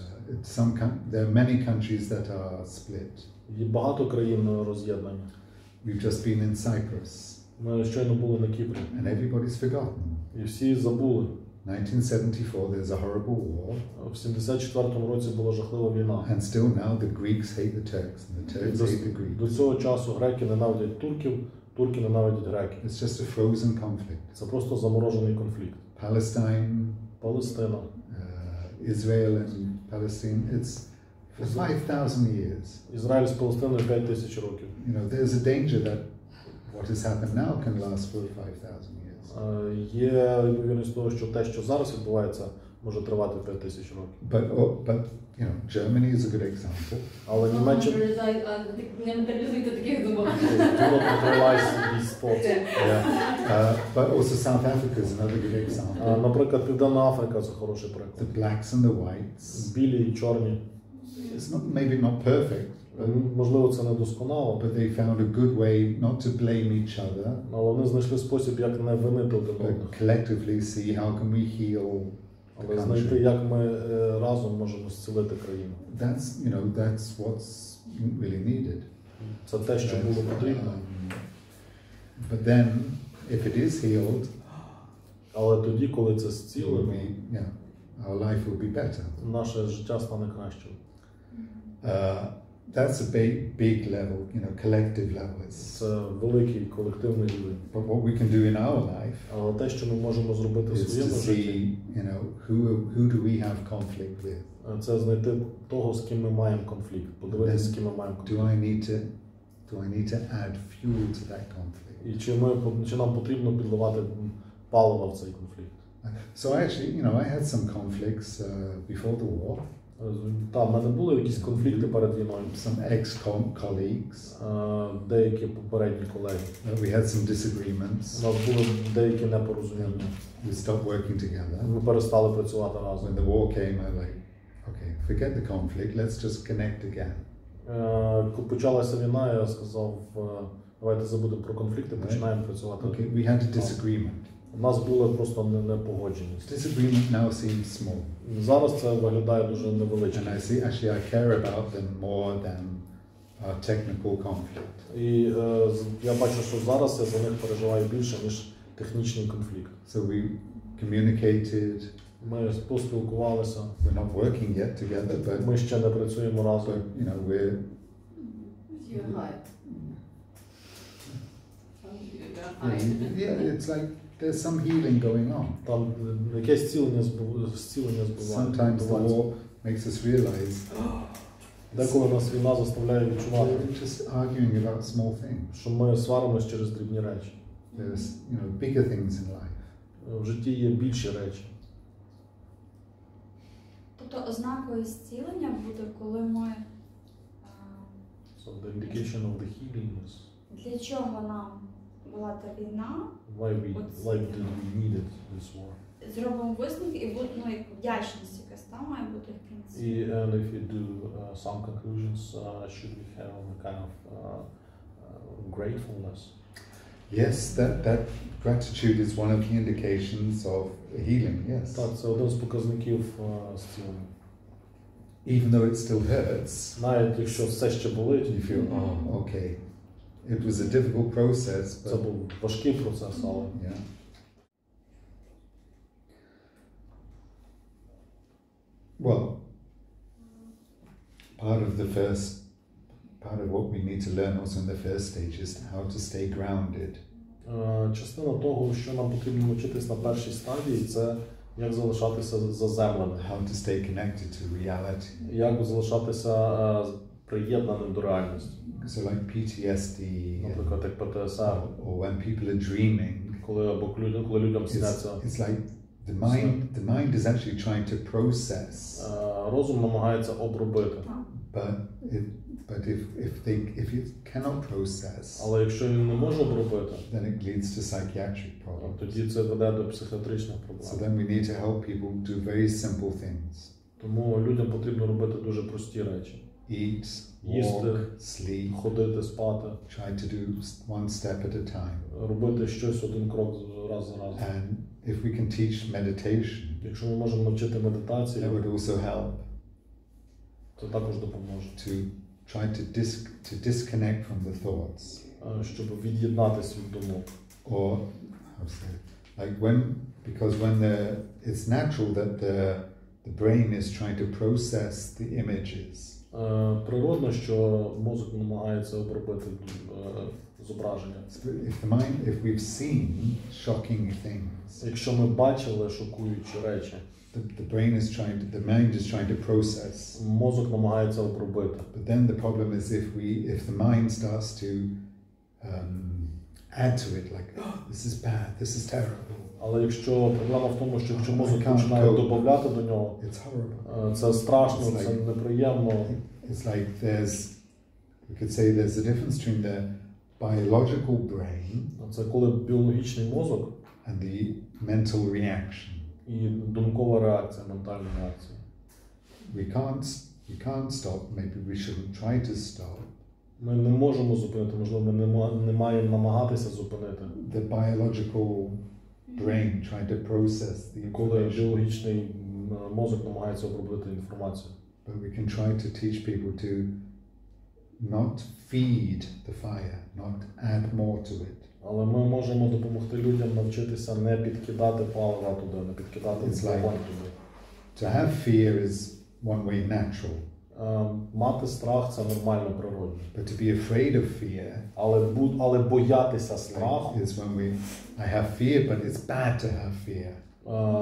There are many countries that are split. Є багато країн роз'єднані. We've just been in Cyprus. Ми щойно були на Кіпрі. And everybody's forgotten. І всі забули. 1974, there's a horrible war. В 74-му році була жахлива війна. And still now the Greeks hate the Turks and the Turks hate the Greeks. До цього часу греки ненавидять турків, турки ненавидять греків. It's just a frozen conflict. Це просто заморожений конфлікт. Palestine, Палестина, Israel and Palestine, it's for 5,000 years. Ізраїль з Палестиною 5000 років. There's a danger that what has happened now can last for 5,000 years. Є ймовірність того, що те, що зараз відбувається, може тривати 5000 років. But Germany is a good example. Але Німеччина Не матеріалізуйте таких думок. But also South Africa is another good example. Наприклад, Південна Африка – це хороший приклад. The blacks and the whites. Білі і чорні. It's maybe not perfect. Можливо, це не досконало. But they found a good way not to blame each other. Але вони знайшли спосіб, як не винити один одного. But collectively see how can we heal. Але знайти, як ми разом можемо зцілити країну. That's what's really needed. Це те, що було потрібно. But then, if it is healed, Але тоді, коли це зцілено, our life will be better. Наше життя стане кращим. That's a big level, collective level. Це великий колективний рівень. But what we can do in our life Але те, що ми можемо зробити в is to своєму житті, see, who do we have conflict with? Це знайти того, з ким ми маємо конфлікт, подивитися, з ким ми маємо конфлікт. Do I need to add fuel to that conflict? І чи нам потрібно підливати паливо в цей конфлікт? So actually, I had some conflicts before the war. Там в мене були якісь конфлікти перед війною. Some ex-colleagues. Деякі попередні колеги. We had some disagreements. У нас були деякі непорозуміння. We stopped working together. Ми перестали працювати разом. When the war came, I like, okay, forget the conflict, let's just connect again. Коли почалася війна, я сказав, давайте забудемо про конфлікти, починаємо працювати. Okay, we had a disagreement. У нас була просто непогодженість. Disagreement now seems small. Зараз це виглядає дуже невеличким. And I care about them more than our technical conflict. І я бачу, що зараз я за них переживаю більше, ніж технічний конфлікт. So we communicated. Ми поспілкувалися. We're not working yet together, but ми ще не працюємо разом. But, we're. Yeah, it's like there's some healing going on. Там якесь зцілення збувається. Sometimes the war makes us realize. Деколи нас війна заставляє відчувати. We're just arguing about small things. Що ми сваримось через дрібні речі. There's, bigger things in life. В житті є більші речі. Тобто ознакою зцілення буде, коли ми... So the indication of the healing is... Для чого нам була та війна? Why did we need this war? Зробимо висновки і буде, як вдячність якась там має бути в кінці. І and if you do some conclusions, should we have a kind of gratefulness? Yes, that gratitude is one of the indications of healing, yes. Так, це один з показників зцілення. Even though it still hurts, навіть якщо все ще болить, you feel, okay, it was a difficult process, but... Це був важкий процес, але... Yeah. Well, part of what we need to learn also in the first stage is how to stay grounded. Частина того, що нам потрібно навчитись на першій стадії, це як залишатися заземленим. How to stay connected to reality. Як залишатися приєднаним до реальності. So like PTSD, наприклад, як ПТСР, or when people are dreaming, коли людям сняться. It's like the mind is actually trying to process. Розум намагається обробити. But if it cannot process, але якщо він не може обробити, then it leads to psychiatric problems. Тоді це веде до психіатричних проблем. So then we need to help people do very simple things. Тому людям потрібно робити дуже прості речі. Eat, їсти, walk, sleep, ходити, спати. Try to do one step at a time. Робити щось один крок раз за разом. And if we can teach meditation, якщо ми можемо навчити медитації, that would also help. Це також допоможе. To try to disconnect from the thoughts. Щоб від'єднатися від думок. Or because when it's natural that the brain is trying to process the images. Природно, що мозок намагається обробити зображення. If we've seen shocking things. Якщо ми бачили шокуючі речі. The mind is trying to process. Мозок намагається обробити. But then the problem is if the mind starts to add to it, like, this is bad, this is terrible. Але якщо проблема в тому, що якщо мозок починає додавати до нього, це страшно, це неприємно. It's like we could say there's a difference between the biological brain. Це коли біологічний мозок and the mental reaction. І думкова реакція, ментальна реакція. We can't stop. Maybe we shouldn't try to stop. Ми не можемо зупинити, можливо, ми не маємо намагатися зупинити. The biological brain trying to process the information. Коли біологічний мозок намагається обробити інформацію. But we can try to teach people to not feed the fire, not add more to it. Але ми можемо допомогти людям навчитися не підкидати палива туди, не підкидати вогонь туди. To have fear is one way natural. Мати страх – це нормально, природно. But to be afraid of fear Але боятися страху is when I have fear, but it's bad to have fear.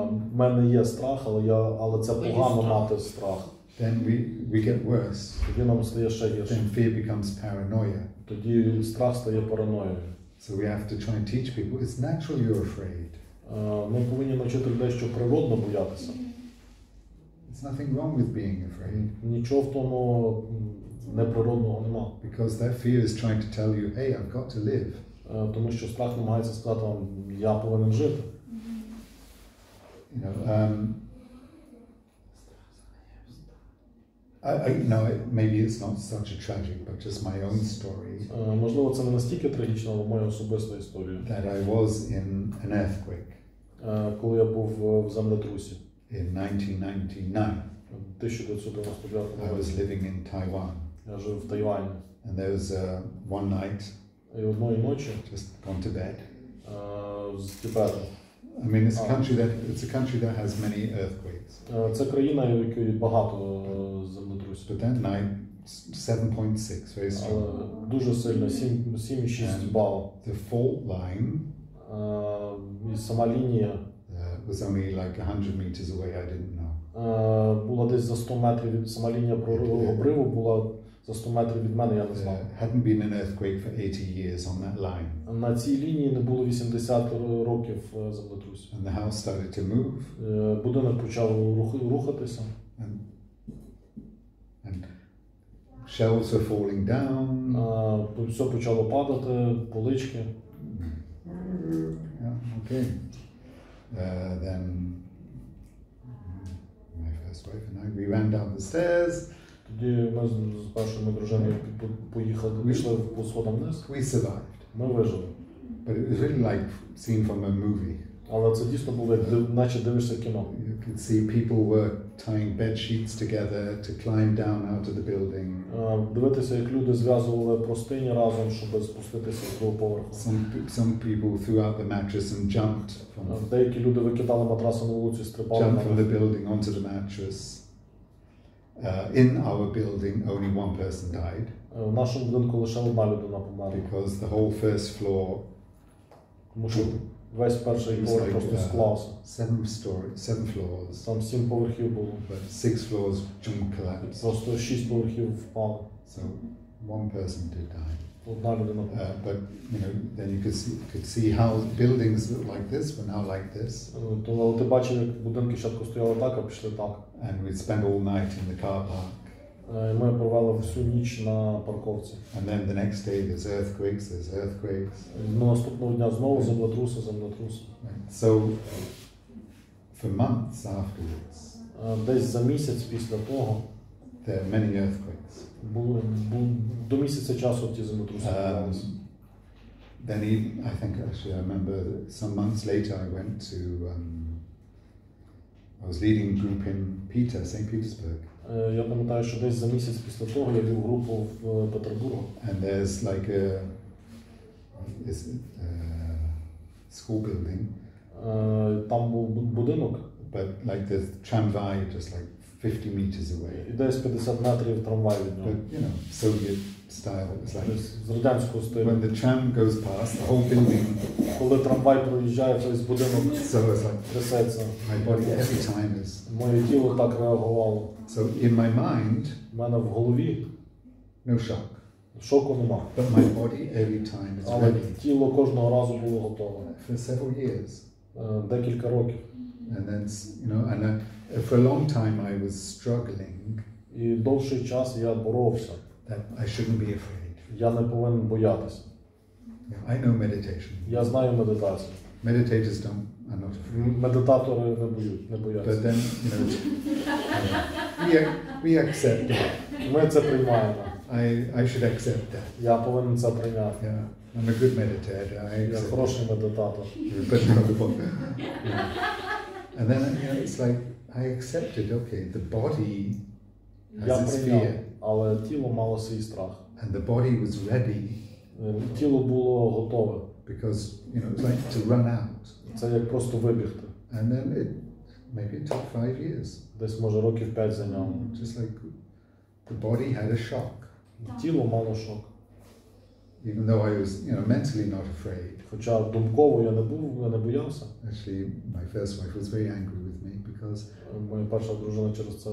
В мене є страх, але це погано мати страх. Then we get worse. Тоді нам стає ще гірше. Then fear becomes paranoia. Тоді страх стає параноєю. So we have to try and teach people it's natural you're afraid. Ми повинні навчити людей, що природно боятися. There's nothing wrong with being afraid. Нічого в тому неприродного нема. Because that fear is trying to tell you, hey, I've got to live. Тому що страх намагається сказати вам, я повинен жити. You know, maybe it's not such a tragic, but just my own story. Можливо, це не настільки трагічно, але моя особиста історія. That I was in an earthquake. Коли я був в землетрусі. In 1999. 1999 I was living in Taiwan. Я жив в Тайвані. And there was one night. І одної ночі. Just gone to bed. З Тибету. I mean, it's a country that has many earthquakes. Це країна, в якій багато землетрусів. But that night, 7.6, very strong. Дуже сильно, 7,6 балів. The fault line. І сама лінія. Was only like 100 meters away. I didn't know. Була десь за 100 метрів від сама лінія обриву була за 100 метрів від мене, я не знав. Hadn't been an earthquake for 80 years on that line. На цій лінії не було 80 років землетрусів. And the house started to move. Будинок почав рухатися. And shelves were falling down. Все почало падати, полички. Okay. Then my first wife and I, we ran down the stairs. Тоді ми з першою дружиною пішли по сходам вниз. We survived. Ми вижили. But it was really like seen from a movie. Але це дійсно було, наче дивишся кіно. You could see people were tying bed sheets together to climb down out of the building. Дивитися, як люди зв'язували простині разом, щоб спуститися з другого поверху. Some people threw out the mattress and jumped from. Деякі люди викидали матраси на вулицю, стрибали. Jumped from the building onto the mattress. In our building, only one person died. В нашому будинку лише одна людина померла. Because the whole first floor. Тому що весь перший поверх просто склався. 7 floors. Там 7 поверхів було. But 6 floors collapsed. Просто 6 поверхів впало. So one person did die. Одна людина померла. But then you could see how buildings look like this were now like this. То ти бачив, як будинки спочатку стояли так, а пішли так. And we'd spend all night in the car park. Ми провели всю ніч на парковці. And then the next day there's earthquakes. Наступного дня знову землетруси. So for months afterwards. Десь за місяць після того. There are many earthquakes. До місяця часу ті землетруси відбувалися. Then I think actually I remember some months later I went to I was leading a group in St. Petersburg. Я пам'ятаю, що десь за місяць після того я вів групу в Петербургу. And there's like a school building. Там був будинок. But like the tramway just like 50 meters away. І десь 50 метрів трамвай від нього. But Soviet style, it's like з радянського стилю. When the tram goes past, the whole building. Коли трамвай проїжджає, весь будинок трясеться. My body every time is. Моє тіло так реагувало. So in my mind, в мене в голові no shock. Шоку нема. But my body every time is Але ready. тіло кожного разу було готове. For several years. Декілька років. And then and for a long time I was struggling. І довший час я боровся. That I shouldn't be afraid. Я не повинен боятися. I know meditation. Я знаю медитацію. Meditators are not afraid. Медитатори не бояться. But then, we accept it. Ми це приймаємо. I should accept that. Я повинен це прийняти. Yeah, I'm a good meditator. Я хороший медитатор. And then it's like I accepted. Okay, the body has its fear. Але тіло мало свій страх. And the body was ready. Тіло було готове. because, you know, it's like to run out. Це як просто вибігти. And then maybe it took 5 years. Десь, може, років 5 зайняло. Just like the body had a shock. Тіло мало шок. Even though I was, you know, mentally not afraid. Хоча думково я не боявся. Actually, my first wife was very angry with me because моя перша дружина через це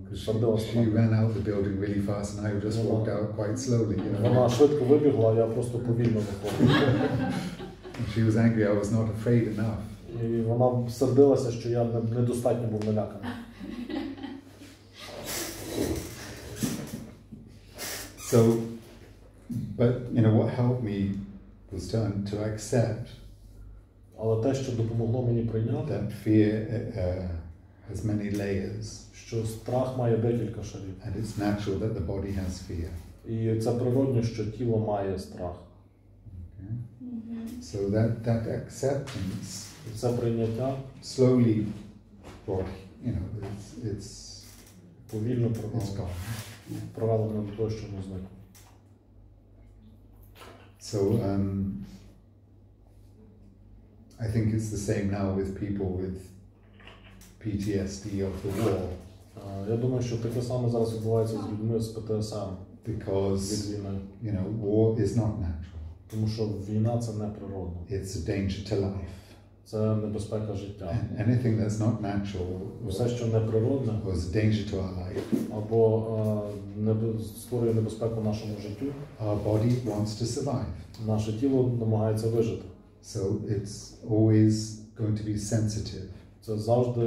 дуже сердилася. She ran out the building really fast and I just walked out quite slowly. You know? Вона швидко вибігла, а я просто повільно виходив. She was angry I was not afraid enough. І вона сердилася, що я недостатньо був наляканий. So, but you know what helped me was to accept. Але те, що допомогло мені прийняти, that fear has many layers. Що страх має декілька шарів. And it's natural that the body has fear. І це природно, що тіло має страх. Okay. So that acceptance, це прийняття, slowly brought, you know, it's повільно привело мене до того, що не зникло. So I think it's the same now with people with PTSD of the war. Я думаю, що таке саме зараз відбувається з людьми з ПТСР. Because, you know, war is not natural. Тому що війна це не природно. It's a danger to life. Це небезпека життя. And anything that's not natural, все, що не природне, was a danger to our life. Або створює небезпеку нашому життю. Our body wants to survive. Наше тіло намагається вижити. So it's always going to be sensitive. Це завжди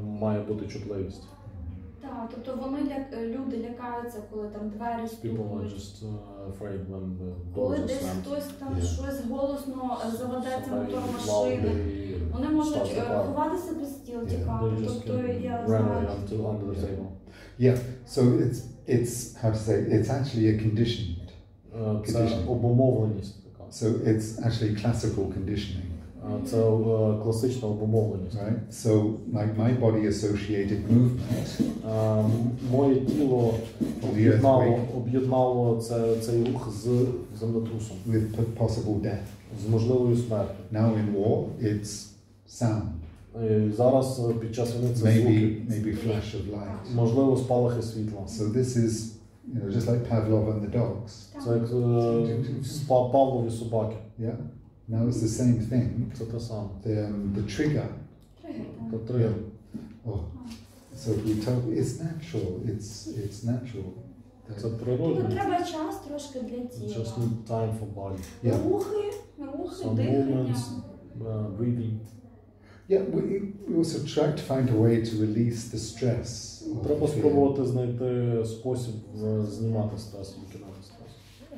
має бути чутливість. Так, тобто люди лякаються, коли там двері стукають. People are just afraid when the коли doors are десь slammed. Хтось там щось голосно заведеться мотор машини. Вони можуть ховатися під стіл, тікати. Тобто я знаю. Yeah, so it's how to say, it's actually a conditioned. Це обумовленість. So it's actually classical conditioning. Це класична обумовленість. Right? So like my body associated movement. Моє тіло об'єднало цей рух з землетрусом. With possible death. З можливою смертю. Now in war it's sound. Зараз під час війни це звуки. Maybe flash of light. Можливо, спалахи світла. So this is, you know, just like Pavlov and the dogs. Це як Павлові собаки. Yeah. Now it's the same thing. Це те саме. The trigger. Тригер. Oh. So we talk, it's natural. It's natural. Це природно. Треба час трошки для тіла. Just need time for body. Yeah. Рухи, Some дихання. movements, breathing. Yeah, we also try to find a way to release the stress. Треба спробувати знайти спосіб знімати стрес, викидати стрес.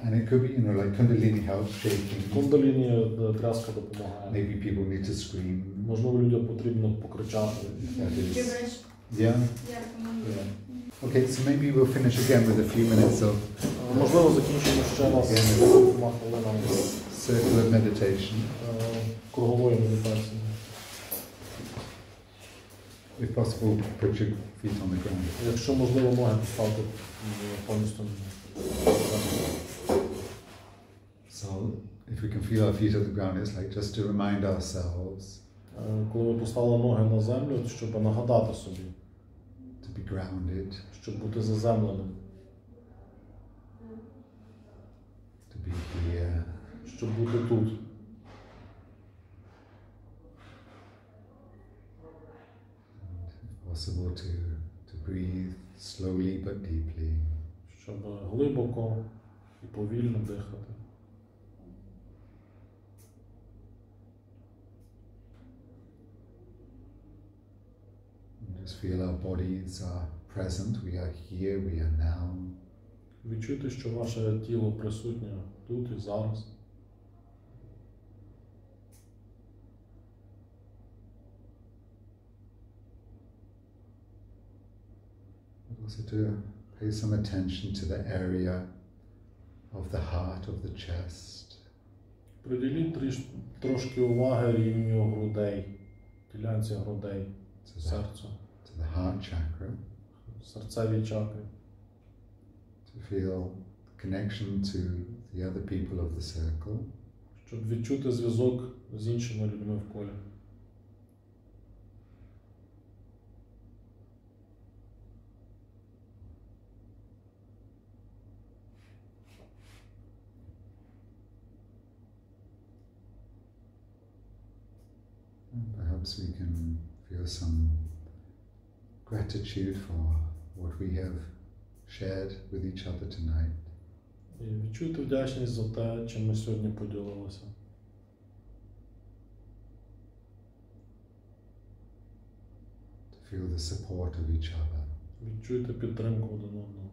And it could be, you know, like Kundalini helps shaking. Кундаліні тряска допомагає. Maybe people need to scream. Можливо, людям потрібно покричати. Yeah. Okay, so maybe we'll finish again with a few minutes of. Можливо, закінчимо ще раз кількома хвилинами. Circular meditation. Кругової медитації. If possible, put your feet on the ground. Якщо можливо, ноги поставити повністю. So, if we can feel our feet on the ground, it's like just to remind ourselves. Коли ми поставили ноги на землю, щоб нагадати собі. To be grounded. Щоб бути заземленим. To be here. Щоб бути тут. Possible to breathe slowly but deeply. Щоб глибоко і повільно дихати. Just feel our bodies are present. We are here. We are now. Відчуйте, що ваше тіло присутнє тут і зараз. Also to pay some attention to the area of the heart, of the chest. Приділіть трошки уваги рівню грудей, ділянці грудей, серцю. To the heart chakra. Серцеві чакри. To feel connection to the other people of the circle. Щоб відчути зв'язок з іншими людьми в колі. Perhaps we can feel some gratitude for what we have shared with each other tonight. І відчуйте вдячність за те, чим ми сьогодні поділилися. To feel the support of each other. Відчуйте підтримку один одного.